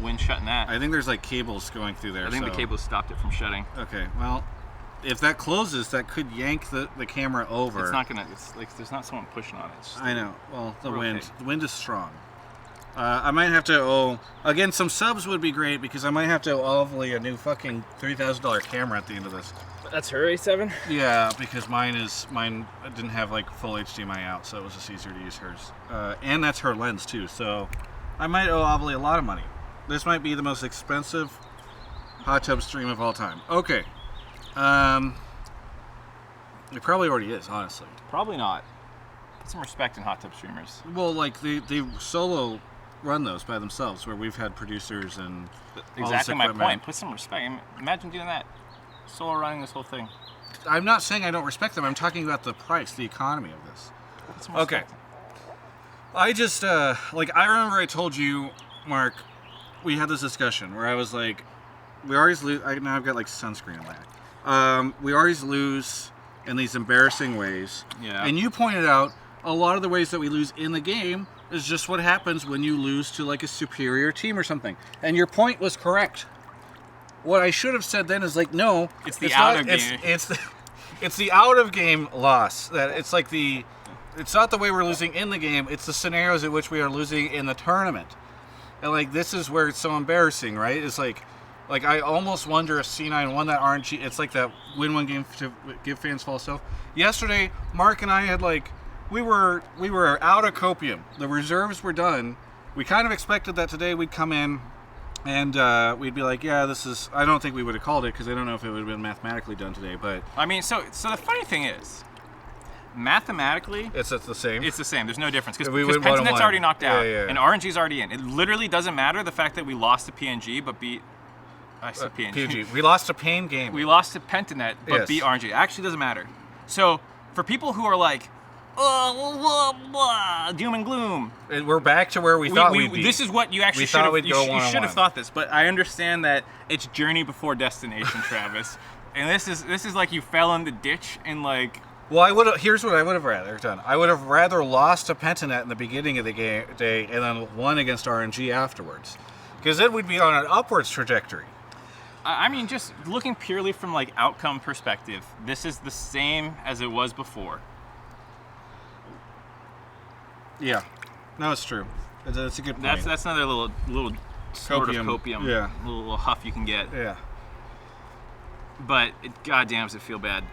Wind shutting that. I think there's like cables going through there. I think the cables stopped it from shutting. Okay, well, if that closes, that could yank the camera over. It's not gonna. It's like there's not someone pushing on it. I know. Well, the wind. Okay. The wind is strong. I might have to again, some subs would be great because I might have to ovally a new fucking $3,000 camera at the end of this. That's her A7? Yeah, because mine didn't have like full HDMI out, so it was just easier to use hers. And that's her lens too, so I might owe ovally a lot of money. This might be the most expensive hot tub stream of all time. Okay. It probably already is, honestly. Probably not. Put some respect in hot tub streamers. Well, like they solo run those by themselves, where we've had producers and exactly my point. Put some respect. Imagine doing that. Solo running this whole thing. I'm not saying I don't respect them. I'm talking about the price, the economy of this. Put some Okay. respect. I just I remember I told you, Mark, we had this discussion where I was like, we always lose. Now I've got like sunscreen on. We always lose in these embarrassing ways. Yeah. And you pointed out a lot of the ways that we lose in the game is just what happens when you lose to like a superior team or something. And your point was correct. What I should have said then is like, no, it's out of game. It's the out of game loss. That it's like it's not the way we're losing in the game. It's the scenarios in which we are losing in the tournament. And like this is where it's so embarrassing, right? It's like I almost wonder if C9 won that RNG. It's like that win one game to give fans false hope. Yesterday, Mark and I had we were out of copium. The reserves were done. We kind of expected that today we'd come in and we'd be like, yeah, this is. I don't think we would have called it because I don't know if it would have been mathematically done today. But I mean, so the funny thing is, mathematically, it's the same. It's the same. There's no difference because Pentanet's already knocked out yeah. and RNG's already in. It literally doesn't matter the fact that we lost to PNG but beat. I said PNG. We lost a pain game. We lost to Pentanet but yes. beat RNG. It actually doesn't matter. So for people who are like, doom and gloom. We're back to where we thought we'd be. This is what you actually should have. You should have thought this, but I understand that it's journey before destination, Travis. And this is like you fell in the ditch and like. Well, here's what I would have rather done. I would have rather lost to Pentanet in the beginning of the day and then won against RNG afterwards, because then we'd be on an upwards trajectory. I mean, just looking purely from like outcome perspective, this is the same as it was before. Yeah, no, it's true. That's a good point. That's another little sort of copium, yeah, little huff you can get. Yeah. But goddamn, does it feel bad.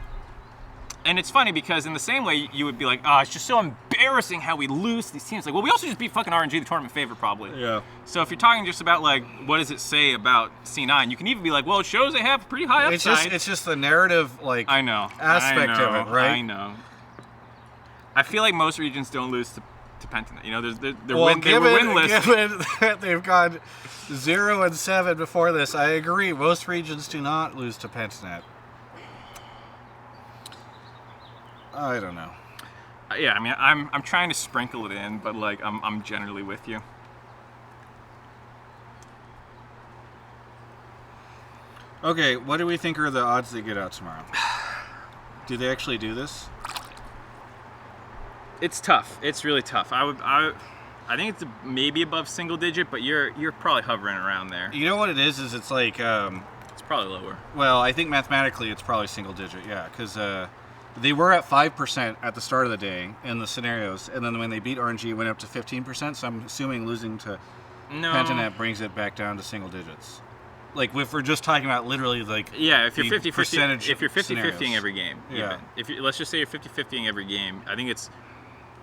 And it's funny because in the same way you would be like, oh, it's just so embarrassing how we lose these teams. Like, well, we also just beat fucking RNG, the tournament favorite, probably. Yeah. So if you're talking just about like, what does it say about C9? You can even be like, well, it shows they have pretty high upside. It's just the narrative, like, aspect of it, right? I know. I feel like most regions don't lose to Pentanet. You know, they were winless. Given that they've gone 0-7 before this, I agree. Most regions do not lose to Pentanet. I don't know. Yeah, I mean, I'm trying to sprinkle it in, but like I'm generally with you. Okay, what do we think are the odds they get out tomorrow? Do they actually do this? It's tough. It's really tough. I think it's maybe above single digit, but you're probably hovering around there. You know what it is? It's like it's probably lower. Well, I think mathematically it's probably single digit. Yeah, because they were at 5% at the start of the day in the scenarios, and then when they beat RNG, it went up to 15%. So I'm assuming losing to Pentanet brings it back down to single digits. Like if we're just talking about literally like if you're 50-50, percentage if you're 50-50ing scenarios. every game, yeah. If let's just say you're 50-50ing every game, I think it's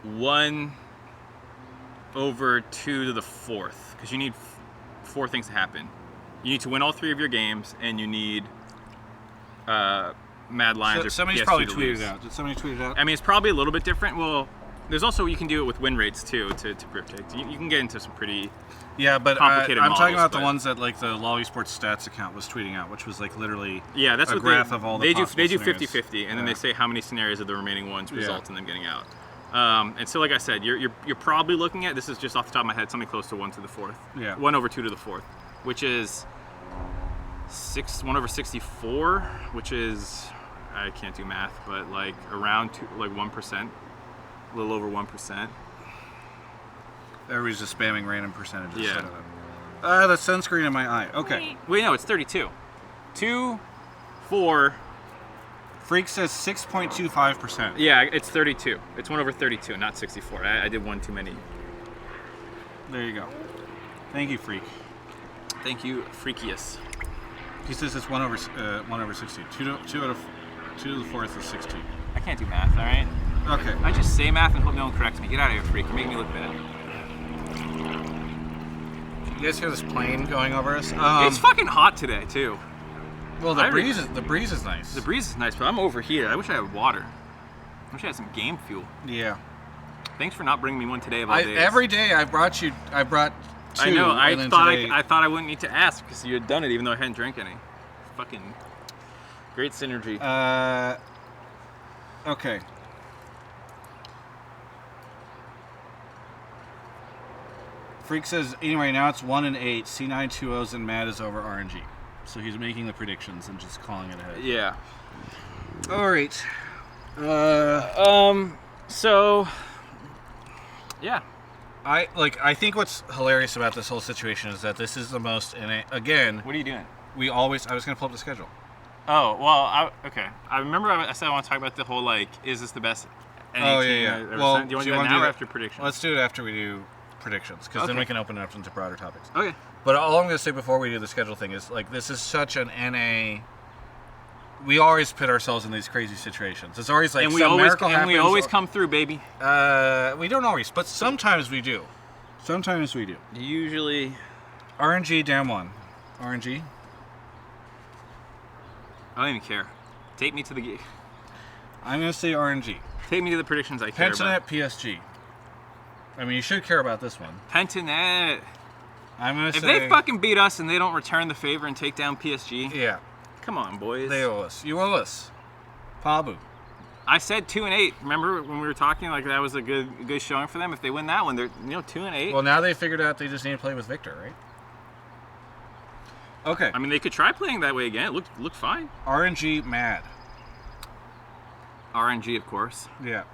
1/2 to the 4th, because you need 4 things to happen. You need to win all 3 of your games, and you need Mad Lions or somebody's PSG probably to tweeted lose. it out. Did somebody tweet it out? I mean, it's probably a little bit different. Well, there's also, you can do it with win rates too to predict. You can get into some pretty complicated I'm talking models, about the ones that like the Lolly Sports Stats account was tweeting out, which was like literally that's a what graph of all the possible they do scenarios. 50-50, and then they say how many scenarios of the remaining ones result in them getting out. And so, like I said, you're probably looking at, this is just off the top of my head, something close to 1 to the 4th. Yeah. 1/2 to the 4th, which is 1/64, which is, I can't do math, but like around 1%, a little over 1%. Everybody's just spamming random percentages. Yeah. The sunscreen in my eye. Okay. Wait, no, it's 32. 2, 4. Freak says 6.25%. Yeah, it's 32. It's 1/32, not 64. I did one too many. There you go. Thank you, Freak. Thank you, Freakius. He says it's 1/16. 2 to the 4th is 16. I can't do math, all right? Okay. I just say math and hope no one corrects me. Get out of here, Freak. You're making me look bad. You guys hear this plane going over us? It's fucking hot today, too. Well, the breeze is nice. The breeze is nice, but I'm overheated. I wish I had water. I wish I had some game fuel. Yeah. Thanks for not bringing me one today of all days. Every day I brought 2. I know. I thought I wouldn't need to ask because you had done it even though I hadn't drank any. Fucking great synergy. Okay. Freak says, anyway, now it's 1-8. C9 2-0s and Matt is over RNG. So he's making the predictions and just calling it ahead. Yeah. All right. So, yeah. I think what's hilarious about this whole situation is that this is the most, again, What are you doing? I was going to pull up the schedule. Oh, well, okay. I remember I said I want to talk about the whole, like, is this the best NA team I've ever Well, seen? Do you want to do that now or after predictions? Let's do it after we do predictions, because then we can open it up into broader topics. Okay. But all I'm going to say before we do the schedule thing is, like, this is such an NA. We always put ourselves in these crazy situations. It's always like some miracle happens. And we always come through, baby. We don't always, but sometimes we do. Sometimes we do. Usually. RNG down 1. RNG. I don't even care. Take me to the game. I'm going to say RNG. Take me to the predictions I care about. Pentanet, PSG. I mean, you should care about this one. Pentanet. I'm going to say... If they fucking beat us and they don't return the favor and take down PSG, yeah. come on, boys. They owe us. You owe us. Pabu. I said 2-8. Remember when we were talking like that was a good showing for them? If they win that one, they're 2-8. Well, now they figured out they just need to play with Victor, right? Okay. I mean, they could try playing that way again. It looked fine. RNG mad. RNG, of course. Yeah.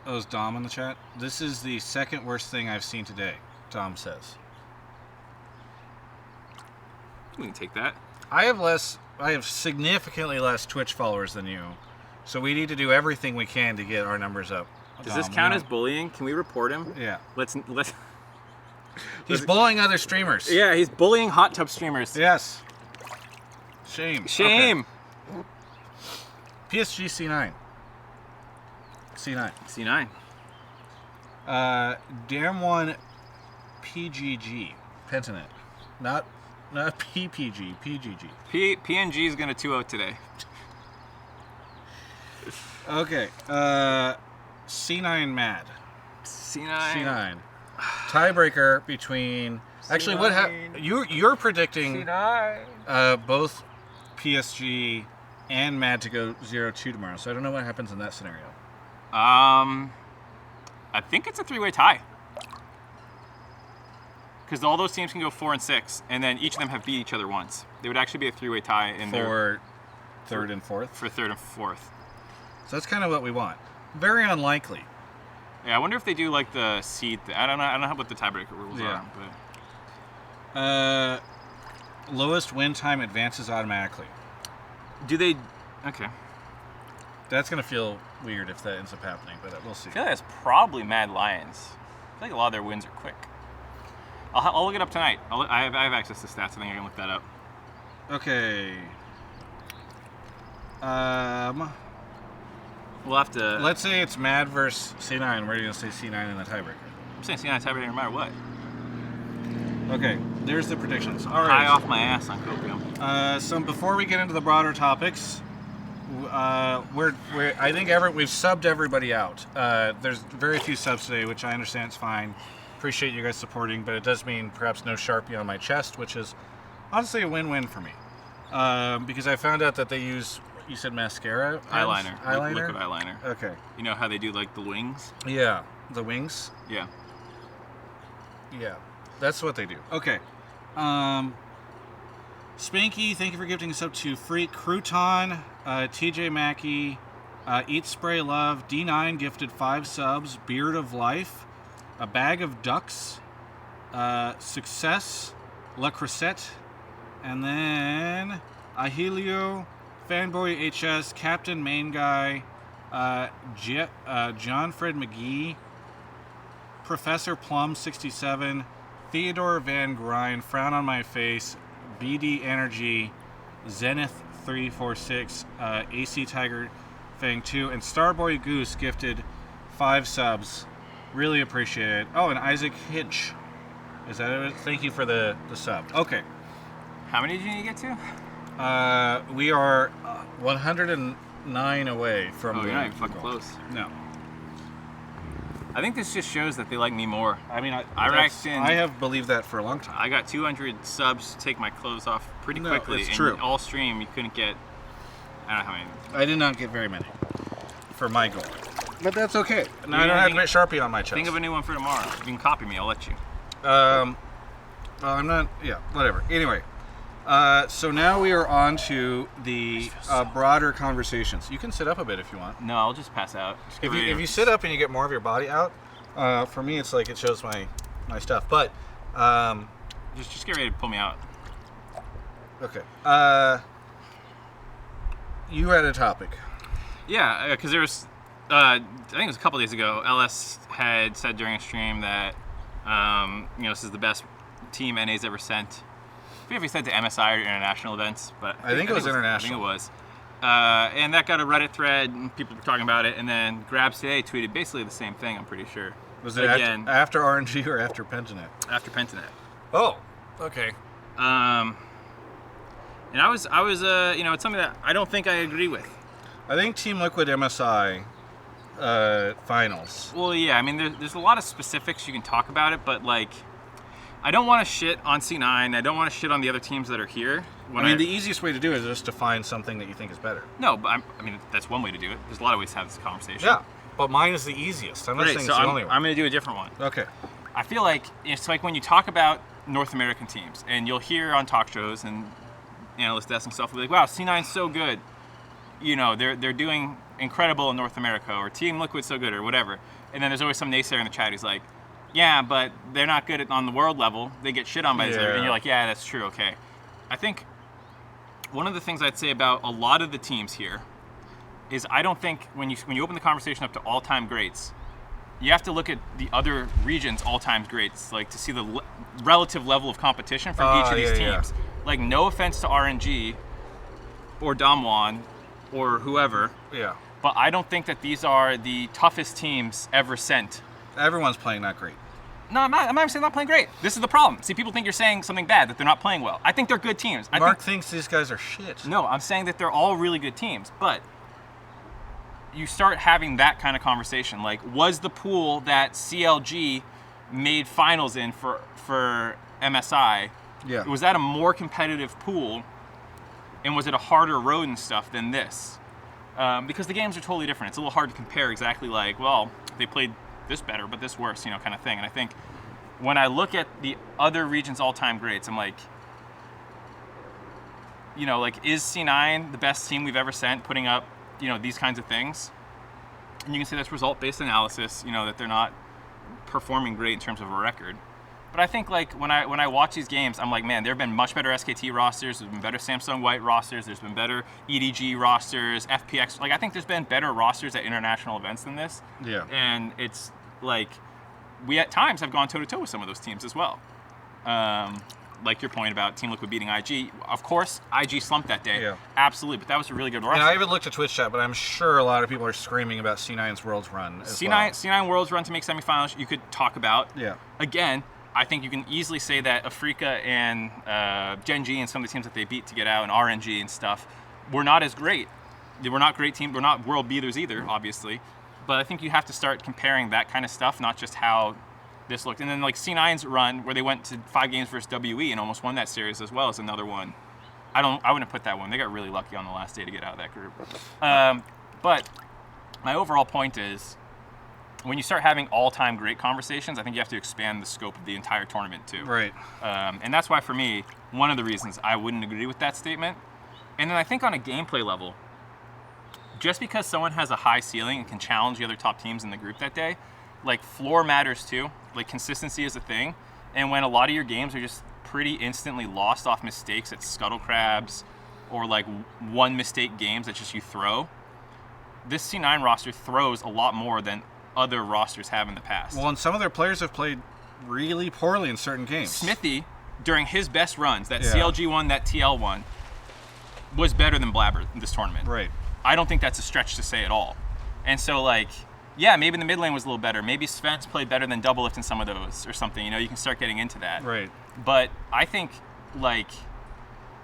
Is Dom in the chat? This is the second worst thing I've seen today, Dom says. We can take that. I have significantly less Twitch followers than you, so we need to do everything we can to get our numbers up. Does this count as bullying? Can we report him? Yeah. Let's. He's bullying other streamers. Yeah, he's bullying hot tub streamers. Yes. Shame. Shame. Okay. PSG C9. C9. C9. Damn one PGG. Pentanet. Not PPG. PGG. PNG is going to 2-0 today. Okay. C9 mad. C9. Tiebreaker between. Actually, you're predicting both PSG and Mad to go 0-2 tomorrow. So I don't know what happens in that scenario. I think it's a 3-way tie. Because all those teams can go 4 and 6, and then each of them have beat each other once. They would actually be a 3-way tie in for third and fourth. For third and fourth. So that's kind of what we want. Very unlikely. Yeah, I wonder if they do like the seed. I don't know what the tiebreaker rules are. But lowest win time advances automatically. Do they? Okay. That's gonna feel weird if that ends up happening, but we'll see. I feel like that's probably Mad Lions. I feel like a lot of their wins are quick. I'll look it up tonight. I have access to stats. I think I can look that up. Okay. We'll have to. Let's say it's Mad versus C9. Where are you gonna say C9 in the tiebreaker? I'm saying C9 tiebreaker no matter what. Okay, there's the predictions. All right. High off my ass on copium. So before we get into the broader topics, I think we've subbed everybody out. There's very few subs today, which I understand is fine. Appreciate you guys supporting, but it does mean perhaps no Sharpie on my chest, which is honestly a win-win for me. Because I found out that they use, you said mascara? Eyeliner. Eyeliner? Liquid eyeliner. Okay. You know how they do like the wings? Yeah. The wings? Yeah. Yeah. That's what they do. Okay. Spanky, thank you for gifting us up to Freak. Crouton, TJ Mackey, Eat Spray Love, D9 gifted 5 subs, Beard of Life, A Bag of Ducks, Success, La Crusette, and then Ahilio, Fanboy HS, Captain Main Guy, John Fred McGee, Professor Plum 67, Theodore Van Grind, Frown on My Face, BD Energy, Zenith 346, AC Tiger Fang 2, and Starboy Goose gifted 5 subs. Really appreciate it. Oh, and Isaac Hitch. Is that it? Thank you for the sub. Okay. How many did you need to get to? We are 109 away from you're not even fucking close. No. I think this just shows that they like me more. I mean, I have believed that for a long time. I got 200 subs to take my clothes off pretty quickly. It's and true. All stream, you couldn't get. I don't know how many. I did not get very many for my goal, but that's okay. Now I don't have Sharpie on my chest. Think of a new one for tomorrow. You can copy me. I'll let you. Well, I'm not. Yeah, whatever. Anyway, so now we are on to the broader conversations. You can sit up a bit if you want. No, I'll just pass out. Just If you sit up and you get more of your body out, for me it's like it shows my stuff. But just get ready to pull me out. okay. You had a topic. Yeah, because there was. I think it was a couple days ago. LS had said during a stream that this is the best team NA's ever sent. I forget if he said to MSI or international events, but I think it was international. I think it was. And that got a Reddit thread, and people were talking about it. And then Grabs today tweeted basically the same thing. I'm pretty sure. Was it after RNG or after Pentanet? After Pentanet. Oh, okay. And I was it's something that I don't think I agree with. I think Team Liquid MSI finals. Well, yeah. I mean, there's a lot of specifics you can talk about it, but like, I don't want to shit on C9. I don't want to shit on the other teams that are here. The easiest way to do it is just to find something that you think is better. No, but that's one way to do it. There's a lot of ways to have this conversation. Yeah, but mine is the easiest. I'm not saying it's the only one. I'm going to do a different one. Okay. I feel like it's like when you talk about North American teams, and you'll hear on talk shows and analyst desks and stuff, will be like, wow, C9's so good. They're doing incredible in North America, or Team Liquid's so good, or whatever. And then there's always some naysayer in the chat who's like, yeah, but they're not good on the world level. They get shit on by this. And you're like, yeah, that's true, okay. I think one of the things I'd say about a lot of the teams here is I don't think when you open the conversation up to all-time greats, you have to look at the other regions' all-time greats, like to see the relative level of competition from each of these teams. Like, no offense to RNG or Damwon or whoever. Yeah. But I don't think that these are the toughest teams ever sent. Everyone's playing not great. No, I'm not saying they're not playing great. This is the problem. See, people think you're saying something bad, that they're not playing well. I think they're good teams. Mark thinks these guys are shit. No, I'm saying that they're all really good teams. But you start having that kind of conversation. Like, was the pool that CLG made finals in for MSI, was that a more competitive pool? And was it a harder road and stuff than this? Because the games are totally different. It's a little hard to compare exactly like, well, they played this better, but this worse, kind of thing. And I think when I look at the other regions' all-time greats, I'm like, is C9 the best team we've ever sent, putting up, these kinds of things? And you can say that's result-based analysis, that they're not performing great in terms of a record. But I think, like, when I watch these games, I'm like, man, there have been much better SKT rosters, there's been better Samsung White rosters, there's been better EDG rosters, FPX. Like, I think there's been better rosters at international events than this. Yeah. And it's like, we at times have gone toe-to-toe with some of those teams as well. Like your point about Team Liquid beating IG. Of course, IG slumped that day. Yeah. Absolutely, but that was a really good roster. And I haven't looked at Twitch chat, but I'm sure a lot of people are screaming about C9's Worlds run as well. C9 Worlds run to make semifinals, you could talk about. Yeah. Again, I think you can easily say that Afrika and Gen G and some of the teams that they beat to get out, and RNG and stuff, were not as great. They were not great teams. We're not world beaters either, obviously. But I think you have to start comparing that kind of stuff, not just how this looked. And then like C9's run, where they went to 5 games versus WE and almost won that series as well, is another one. I wouldn't put that one. They got really lucky on the last day to get out of that group. But my overall point is, when you start having all-time great conversations, I think you have to expand the scope of the entire tournament too. Right. And that's why, for me, one of the reasons I wouldn't agree with that statement. And then I think on a gameplay level, just because someone has a high ceiling and can challenge the other top teams in the group that day, like, floor matters too. Like, consistency is a thing. And when a lot of your games are just pretty instantly lost off mistakes at scuttle crabs, or like one mistake games that just you throw, this C9 roster throws a lot more than other rosters have in the past. Well, and some of their players have played really poorly in certain games. Smithy, during his best runs, that CLG one, that TL one, was better than Blabber in this tournament. Right. I don't think that's a stretch to say at all. And so, like, yeah, maybe the mid lane was a little better. Maybe Svens played better than Doublelift in some of those or something. You can start getting into that. Right. But I think, like,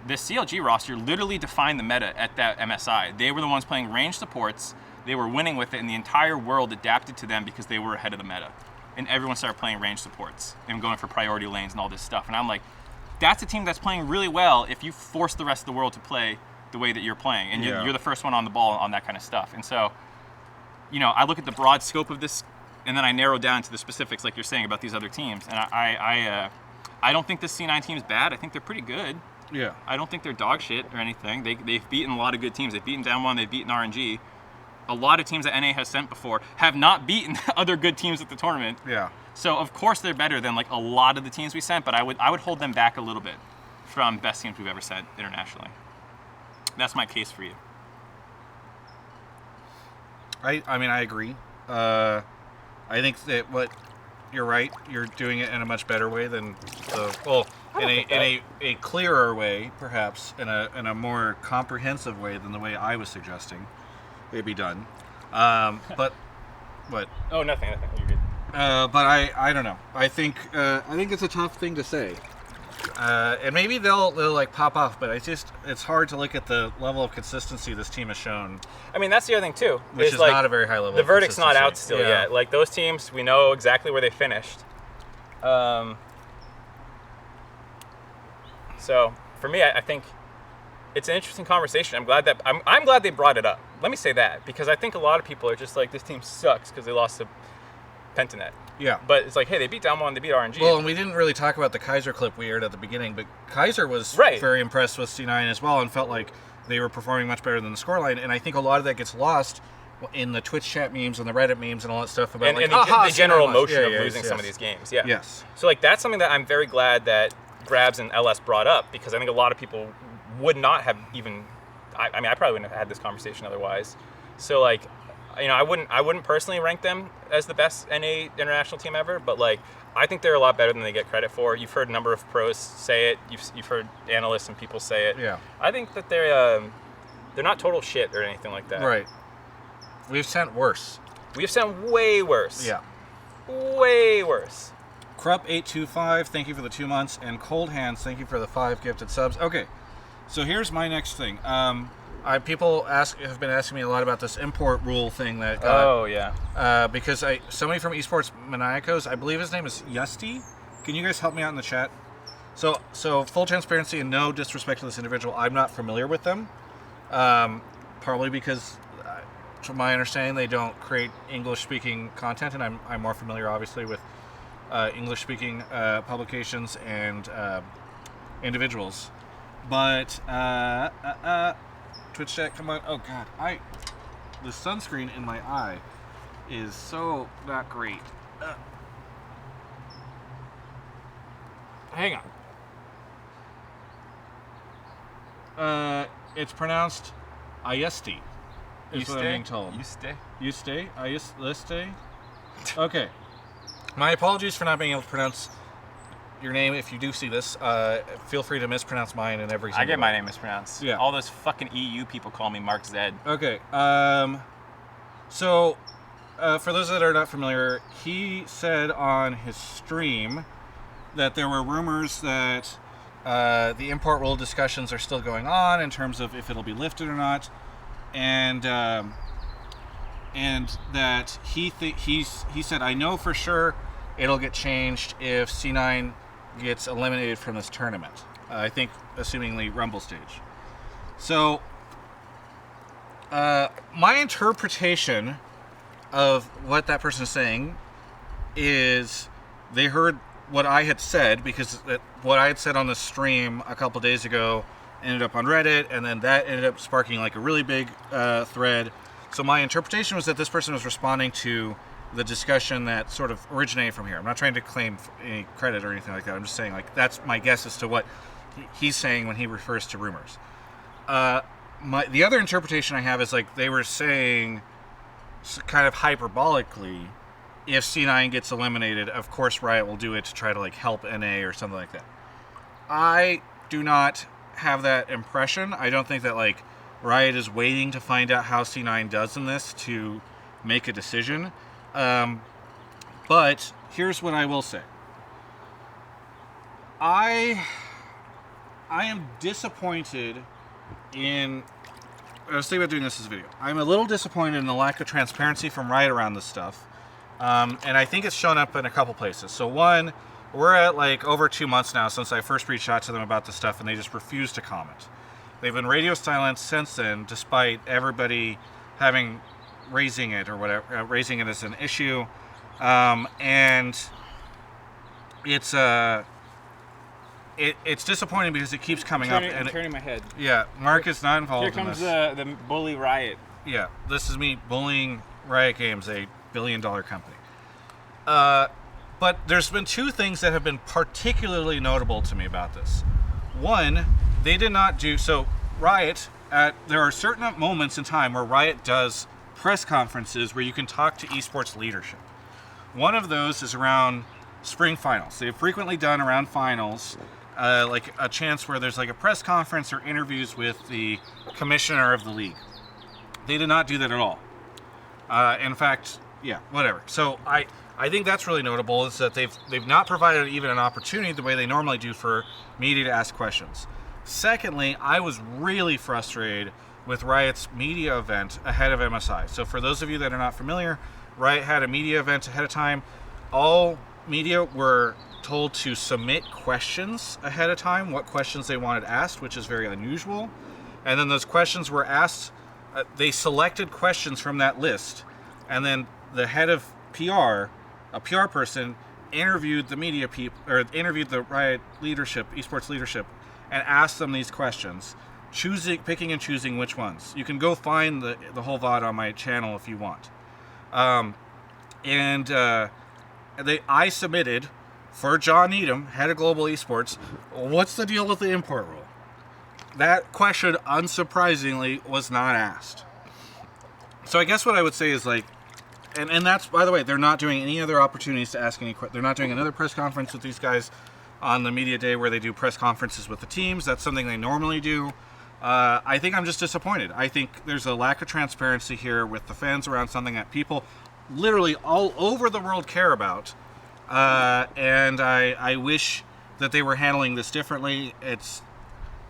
the CLG roster literally defined the meta at that MSI. They were the ones playing range supports. They were winning with it, and the entire world adapted to them because they were ahead of the meta. And everyone started playing range supports and going for priority lanes and all this stuff. And I'm like, that's a team that's playing really well if you force the rest of the world to play the way that you're playing. And you're the first one on the ball on that kind of stuff. And so, I look at the broad scope of this, and then I narrow down to the specifics, like you're saying, about these other teams. And I don't think this C9 team is bad. I think they're pretty good. Yeah. I don't think they're dog shit or anything. They've beaten a lot of good teams. They've beaten Damwon, they've beaten RNG. A lot of teams that NA has sent before have not beaten other good teams at the tournament. Yeah. So of course they're better than like a lot of the teams we sent, but I would hold them back a little bit from best teams we've ever sent internationally. That's my case for you. I agree. I think that you're right. You're doing it in a much better way than in a clearer way, perhaps, in a more comprehensive way than the way I was suggesting it be done. But what? Oh, nothing. You're good. But I don't know. I think it's a tough thing to say. And maybe they'll like pop off, but it's hard to look at the level of consistency this team has shown. I mean, that's the other thing too, which is like, not a very high level. The of verdict's not out still yet. Like those teams, we know exactly where they finished. So for me, I think it's an interesting conversation. I'm glad they brought it up. Let me say that, because I think a lot of people are just like, this team sucks because they lost to Pentanet. Yeah. But it's like, hey, they beat Down 1, they beat RNG. Well, and we didn't really talk about the Kaiser clip we aired at the beginning, but Kaiser was very impressed with C9 as well and felt like they were performing much better than the scoreline. And I think a lot of that gets lost in the Twitch chat memes and the Reddit memes and all that stuff about the general emotion of losing some of these games. Yeah. Yes. So like that's something that I'm very glad that Grabs and LS brought up, because I think a lot of people would not have even. I mean, I probably wouldn't have had this conversation otherwise. So like, you know, I wouldn't personally rank them as the best NA international team ever, but like I think they're a lot better than they get credit for. You've heard a number of pros say it. You've heard analysts and people say it. Yeah. I think that they're not total shit or anything like that. Right. We've sent worse. We've sent way worse. Yeah. Way worse. Krupp825, thank you for the 2 months, and Cold Hands, thank you for the 5 gifted subs. Okay, so here's my next thing. People have been asking me a lot about this import rule thing that got, because somebody from Esports Maniacos, I believe his name is Yusty. Can you guys help me out in the chat? So full transparency and no disrespect to this individual, I'm not familiar with them. Probably because, from my understanding, they don't create English-speaking content, and I'm more familiar, obviously, with English-speaking publications and individuals. But Twitch chat, come on! Oh God, the sunscreen in my eye is so not great. Hang on. It's pronounced Ayesti. Is what I'm being told. You stay? Ayesti? Okay. My apologies for not being able to pronounce your name. If you do see this, feel free to mispronounce mine in every single I get my name mispronounced. Yeah. All those fucking EU people call me Mark Zed. Okay. So, for those that are not familiar, he said on his stream that there were rumors that the import rule discussions are still going on in terms of if it'll be lifted or not, and that he said, I know for sure it'll get changed if C9 gets eliminated from this tournament. I think, assumingly, Rumble stage. So, my interpretation of what that person is saying is they heard what I had said, because what I had said on the stream a couple days ago ended up on Reddit, and then that ended up sparking like a really big thread. So my interpretation was that this person was responding to the discussion that sort of originated from here. I'm not trying to claim any credit or anything like that. I'm just saying, like, that's my guess as to what he's saying when he refers to rumors. The other interpretation I have is, like, they were saying kind of hyperbolically, if C9 gets eliminated, of course Riot will do it to try to, like, help NA or something like that. I do not have that impression. I don't think that, like, Riot is waiting to find out how C9 does in this to make a decision. But here's what I will say. I am disappointed in... I was thinking about doing this as a video. I'm a little disappointed in the lack of transparency from Riot around this stuff. And I think it's shown up in a couple places. So one, we're at like over 2 months now since I first reached out to them about this stuff, and they just refused to comment. They've been radio silent since then, despite everybody raising it as an issue. And it's disappointing because it keeps coming up. I'm turning my head. Yeah, Mark is not involved in this. Here comes the bully Riot. Yeah, this is me bullying Riot Games, a billion-dollar company. But there's been two things that have been particularly notable to me about this. One, they did not do... So, Riot, there are certain moments in time where Riot does press conferences where you can talk to esports leadership. One of those is around spring finals. They've frequently done around finals, like a chance where there's like a press conference or interviews with the commissioner of the league. They did not do that at all. In fact, yeah, whatever. So I think that's really notable, is that they've not provided even an opportunity the way they normally do for media to ask questions. Secondly, I was really frustrated with Riot's media event ahead of MSI. So for those of you that are not familiar, Riot had a media event ahead of time. All media were told to submit questions ahead of time, what questions they wanted asked, which is very unusual. And then those questions were asked, they selected questions from that list, and then the head of PR, a PR person, interviewed the media people, or interviewed the Riot leadership, esports leadership, and asked them these questions, picking and choosing which ones. You can go find the whole VOD on my channel if you want. I submitted for John Needham, head of global esports, what's the deal with the import rule? That question, unsurprisingly, was not asked. So I guess what I would say is like, and that's, by the way, they're not doing any other opportunities to ask any questions. They're not doing another press conference with these guys on the media day where they do press conferences with the teams. That's something they normally do. I think I'm just disappointed. I think there's a lack of transparency here with the fans around something that people literally all over the world care about. And I wish that they were handling this differently. It's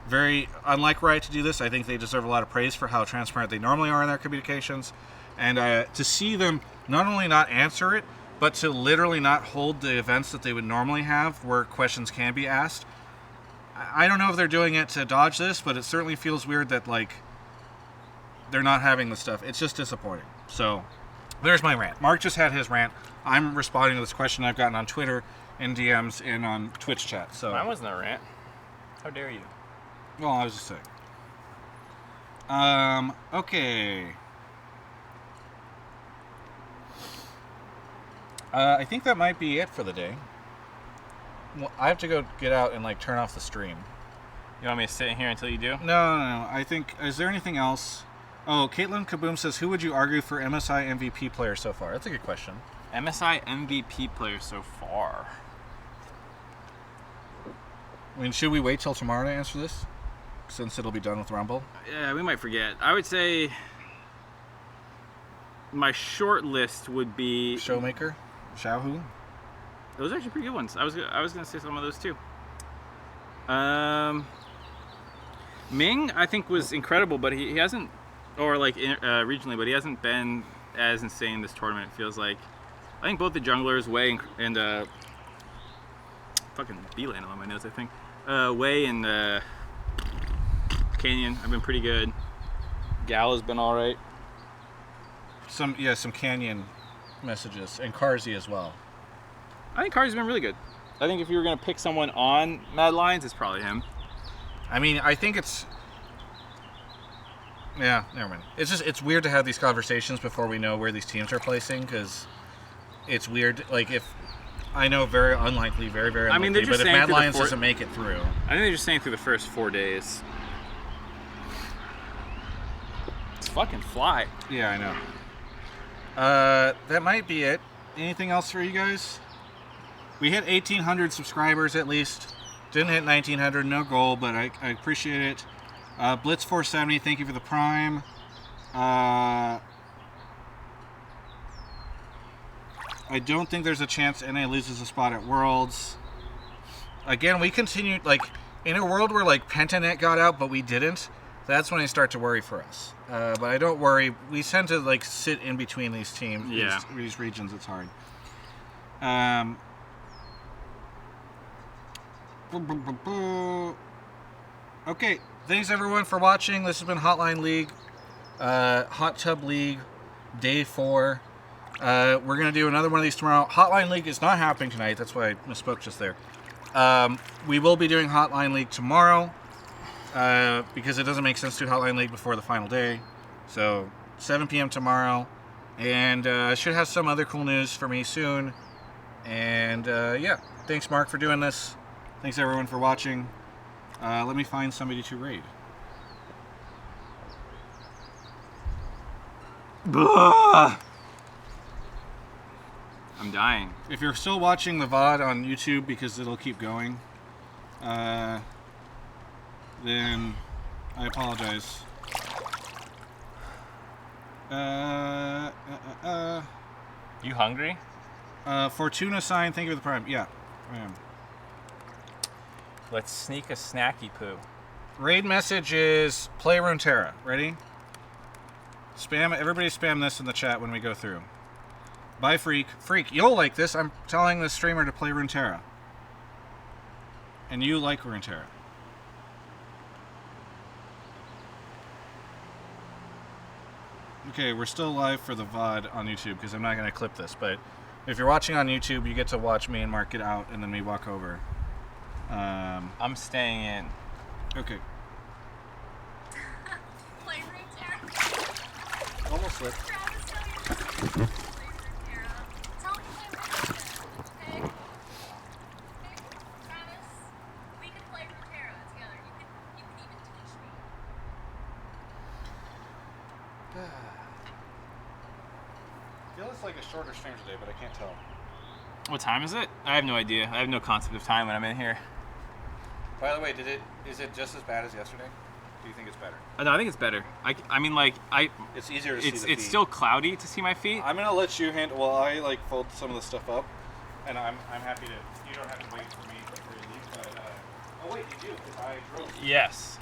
very unlike Riot to do this. I think they deserve a lot of praise for how transparent they normally are in their communications. And to see them not only not answer it, but to literally not hold the events that they would normally have where questions can be asked. I don't know if they're doing it to dodge this, but it certainly feels weird that, like, they're not having this stuff. It's just disappointing. So, there's my rant. Mark just had his rant. I'm responding to this question I've gotten on Twitter, in DMs, and on Twitch chat. So Mine wasn't a rant. How dare you? Well, I was just saying. Okay. I think that might be it for the day. Well, I have to go get out and, like, turn off the stream. You want me to sit in here until you do? No. I think, is there anything else? Oh, Caitlin Kaboom says, who would you argue for MSI MVP player so far? That's a good question. MSI MVP player so far. I mean, should we wait till tomorrow to answer this? Since it'll be done with Rumble? Yeah, we might forget. I would say my short list would be Showmaker? Xiaohu? those are actually pretty good ones. I was gonna say some of those too. Ming, I think, was incredible, but he hasn't, or like regionally, but he hasn't been as insane this tournament. It feels like. I think both the junglers, Wei and fucking B-Land on my nose. I think Wei and Canyon have been pretty good. Gal has been all right. Some Canyon messages, and Carzy as well. I think Carzy's been really good. I think if you were gonna pick someone on Mad Lions, it's probably him. I mean, I think it's... Yeah, never mind. It's weird to have these conversations before we know where these teams are placing, because it's weird. Like, if... I know very unlikely, very, very unlikely, I mean, they're just but if saying Mad through the Lions doesn't make it through... I think they're just saying through the first 4 days. It's fucking fly. Yeah, I know. That might be it. Anything else for you guys? We hit 1,800 subscribers at least. Didn't hit 1,900, no goal, but I appreciate it. Blitz470, thank you for the prime. I don't think there's a chance NA loses a spot at Worlds. Again, we continued, like, in a world where, like, Pentanet got out, but we didn't, that's when I start to worry for us. But I don't worry. We tend to, like, sit in between these teams, yeah. these regions. It's hard. Okay, thanks everyone for watching. This has been Hotline League, Hot Tub League, Day 4. We're going to do another one of these tomorrow. Hotline League is not happening tonight. That's why I misspoke just there. We will be doing Hotline League tomorrow because it doesn't make sense to do Hotline League before the final day. So 7 p.m. tomorrow. And I should have some other cool news for me soon. And yeah, thanks Mark for doing this. Thanks everyone for watching. Let me find somebody to raid. I'm dying. If you're still watching the VOD on YouTube, because it'll keep going, then I apologize. You hungry? Fortuna sign, thank you for the prime. Yeah, I am. Let's sneak a snacky poo. Raid message is play Runeterra. Ready? Spam. Everybody spam this in the chat when we go through. Bye, Freak. Freak, you'll like this. I'm telling the streamer to play Runeterra. And you like Runeterra. Okay, we're still live for the VOD on YouTube because I'm not going to clip this, but if you're watching on YouTube, you get to watch me and Mark get out and then we walk over. I'm staying in. Okay. Play Runeterra. Almost slipped. Travis, tell your sister to play Runeterra. Tell him to play Runeterra, okay? Okay? Travis, we can play Runeterra together. You can even teach me. I feel it's like a shorter stream today, but I can't tell. What time is it? I have no idea. I have no concept of time when I'm in here. By the way, is it just as bad as yesterday? Do you think it's better? No, I think it's better. I mean, like, It's easier to see the feet. It's still cloudy to see my feet. I'm gonna let you handle. Well, I like fold some of the stuff up, and I'm happy to. You don't have to wait for me before you leave. But oh wait, you do because I drove. Yes.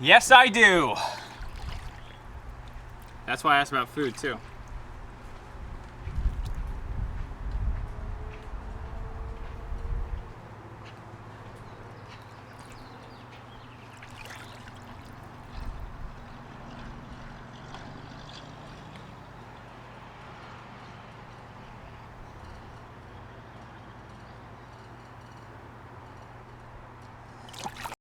Yes, I do. That's why I asked about food too.